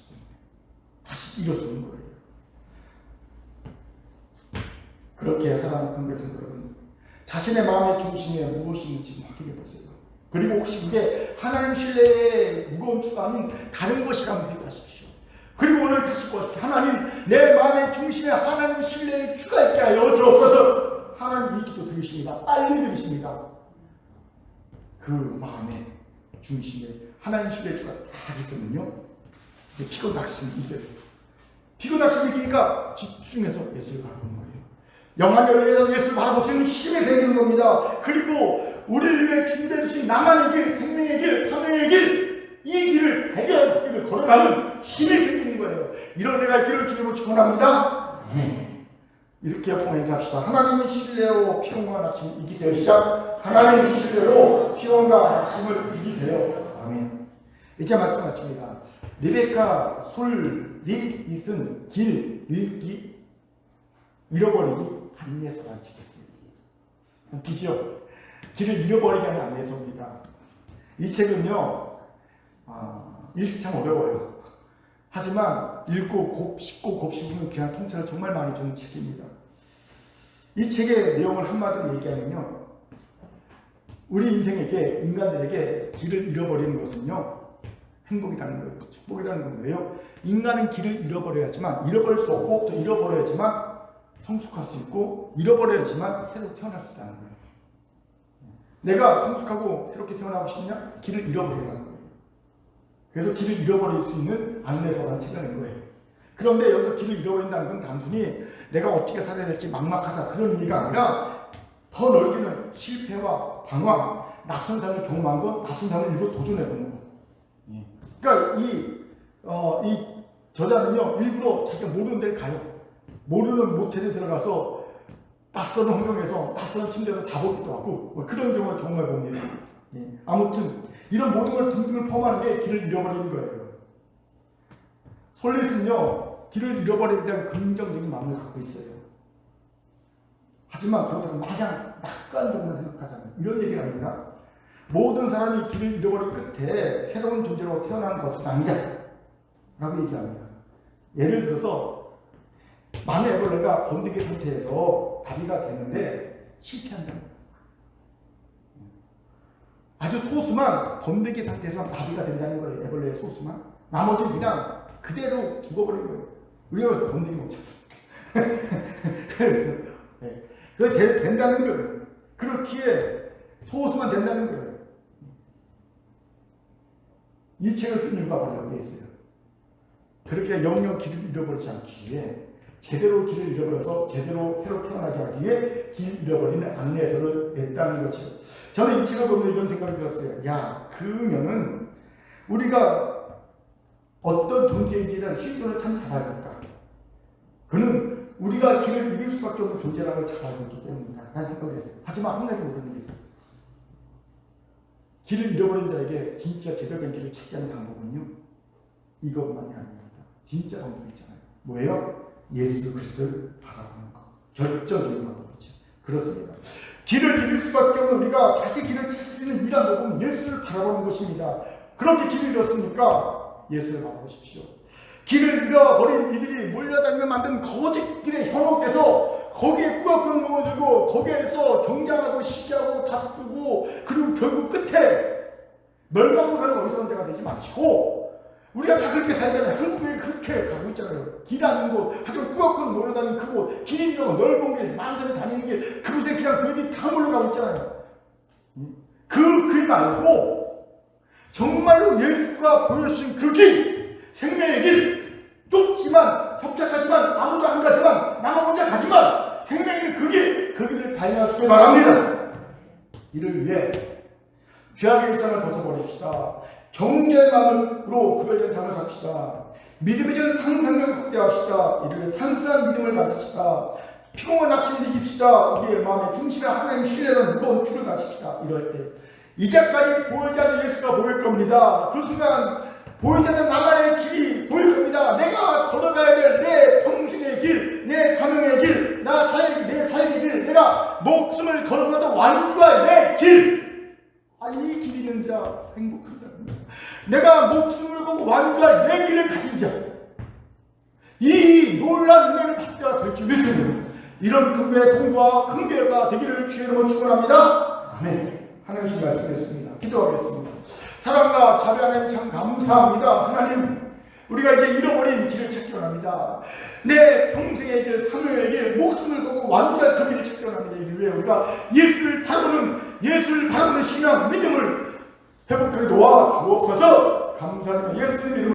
A: 다시 일어서는 거예요. 그렇게 살아남은 것은 여러분, 자신의 마음의 중심에 무엇이 있는지 확인해 보세요. 그리고 혹시 그게 하나님 신뢰의 무거운 주가 아닌 다른 것이라면 회개하십시오. 그리고 오늘 다시 보십시오. 하나님, 내 마음의 중심에 하나님 신뢰의 주가 있게 하여 주옵소서. 하나님 이 기도 들으십니다. 빨리 들으십니다. 그 마음의 중심에 하나님 신뢰의 주가 딱 있으면요, 이제 피곤 낙심이 이겨요. 피곤 낙심이 이기니까 집중해서 예수를 바라보는 거예요. 영안을 위해서 예수를 바라볼 수 있는 힘이 생기는 겁니다. 그리고 우리를 위해 준비해 주신 나만의 길, 생명의 길, 사명의 길, 이 길을 해결할 길을 걸어가는 힘이 생기는 거예요. 이런 내가 길을 주님으로 축원합니다. 이렇게 한번 인사합시다. 하나님의 신뢰로 피곤과 낙심을 이기세요. 시작. 하나님의 신뢰로 피곤과 낙심을 이기세요. 아멘. 이제 말씀 마칩니다. 리베카 솔리 이슨 길 읽기 잃어버리기 안내서란 책이 있습니다. 웃기죠? 길을 잃어버리게 하는 안내서입니다. 이 책은요, 읽기 참 어려워요. 하지만 읽고 곱씹고 곱씹으면 귀한 통찰을 정말 많이 주는 책입니다. 이 책의 내용을 한마디로 얘기하면요, 우리 인생에게, 인간들에게 길을 잃어버리는 것은요, 행복이라는 거예요. 축복이라는 거예요. 인간은 길을 잃어버려야지만, 잃어버릴 수 없고 또 잃어버려야지만 성숙할 수 있고, 잃어버려야지만 새로 태어날 수 있다는 거예요. 내가 성숙하고 새롭게 태어나고 싶냐? 길을 잃어버리라는 거예요. 그래서 길을 잃어버릴 수 있는 안내서라는 책을 낸 거예요. 그런데 여기서 길을 잃어버린다는 건 단순히 내가 어떻게 살아야 될지 막막하다 그런 의미가 아니라, 더 넓게는 실패와 방황, 낯선 삶을 경험한 것, 낯선 삶을 일부러 도전해보는 것. 그러니까 이 저자는요, 일부러 자기가 모르는 데를 가요. 모르는 모텔에 들어가서 낯선 환경에서, 낯선 침대에서 자보기도 하고, 뭐 그런 경우를 경험해 봅니다. 아무튼 이런 모든 걸 등등을 포함하는 게 길을 잃어버리는 거예요. 솔릿은요, 길을 잃어버리게 대한 긍정적인 마음을 갖고 있어요. 하지만 그렇다고 마냥 낙관적으로 생각하잖아요. 이런 얘기를 합니다. 모든 사람이 길을 잃어버린 끝에 새로운 존재로 태어나는 것은 아니다 라고 얘기합니다. 예를 들어서 만약 애벌레가 번데기 상태에서 다리가 되는데 실패한다는 거예요. 아주 소수만 번데기 상태에서 나비가 된다는 거예요. 애벌레의 소수만. 나머지는 그냥 그대로 죽어버린 거예요. 우리가 그래서 번데기 못 찾았어요. 네. 그게 된다는 거예요. 그렇기에 소수만 된다는 거예요. 이 책을 쓴 이유가 바로 여기에 있어요. 그렇게 영영 길을 잃어버리지 않기 위해, 제대로 길을 잃어버려서 제대로 새로 태어나게 하기 위해 길 잃어버리는 안내서를 냈다는 것이죠. 저는 이 책을 보면서 이런 생각이 들었어요. 야, 그러면은 우리가 어떤 존재인지에 대한 실존을 참 잘 알겠다. 그는 우리가 길을 잃을 수밖에 없는 존재라는 걸 잘 알고 있기 때문이다 라는 생각을 했어요. 하지만 한 가지 모르는 게 있어요. 길을 잃어버린 자에게 진짜 제대로 된 길을 찾게 하는 방법은요, 이것만이 아닙니다. 진짜 방법이 있잖아요. 뭐예요? 예수 그리스도를 바라보는 것. 결정적인 방법이죠. 그렇습니다. 길을 잃을 수밖에 없는 우리가 다시 길을 찾을 수 있는 유일한 방법은 예수를 바라보는 것입니다. 그렇게 길을 잃었으니까 예수를 바라보십시오. 길을 잃어버린 이들이 몰려다니며 만든 거짓 길에 현혹돼서 거기에 꾸역꾸역 넘어들고 거기에서 경쟁하고 시기하고 다투고, 그리고 결국 끝에 멸망으로 가는 어리석은 자가 되지 마시고, 우리가 다 그렇게 살잖아요. 한국에 그렇게 가고 있잖아요. 길 아닌 곳, 하지만 꾸역꾸역 몰려다니는 그곳, 길이 넓은 길, 만선이 다니는 길, 그곳에 그냥 그들이 다 몰려가고 있잖아요. 그 말고 정말로 예수가 보여주신 그 길, 생명의 길, 좁지만 협착하지만 아무도 안 가지만 나만 혼자 가지만 생명의 그 길을 달려갈 수 있게 바랍니다. 이를 위해 죄악의 일상을 벗어버립시다. 경제만으로 구별된 삶을 삽시다. 믿음의 전 상상력을 확대합시다. 이를 위해 단순한 믿음을 가집시다. 피곤한 낙심을 이깁시다. 우리의 마음의 중심에 하나님 신뢰는 무거운 줄을 가십시다. 이럴 때 이제까지 보이지 않는 예수가 보일 겁니다. 그 순간 보이지 않는 나만의 길이 보일 겁니다. 내가 걸어가야 될 내 평생의 길, 내 사명의 길, 내 삶의 길, 내가 목숨을 걸어가도 완주할 내 길. 이 길이 있는 자 행복하다. 내가 목숨을 걸고 완주할 내 길을 가진 자, 이 놀라운 은혜를 받은 자가 될 줄 믿습니다. 이런 큰교회 성도와 큰교회가 되기를 주의 이름으로 축원합니다. 아멘. 하나님 말씀했습니다. 기도하겠습니다. 사랑과 자비 하나님 참 감사합니다. 하나님, 우리가 이제 잃어버린 길을 찾기 원합니다. 내 평생의 길, 사명의 길, 목숨을 걸고 완주할 그 길을 찾기 원합니다. 이를 위해 우리가 예수를 바라보는 신앙, 믿음을 회복하게 도와 주옵소서. 감사합니다. 예수의 이름으로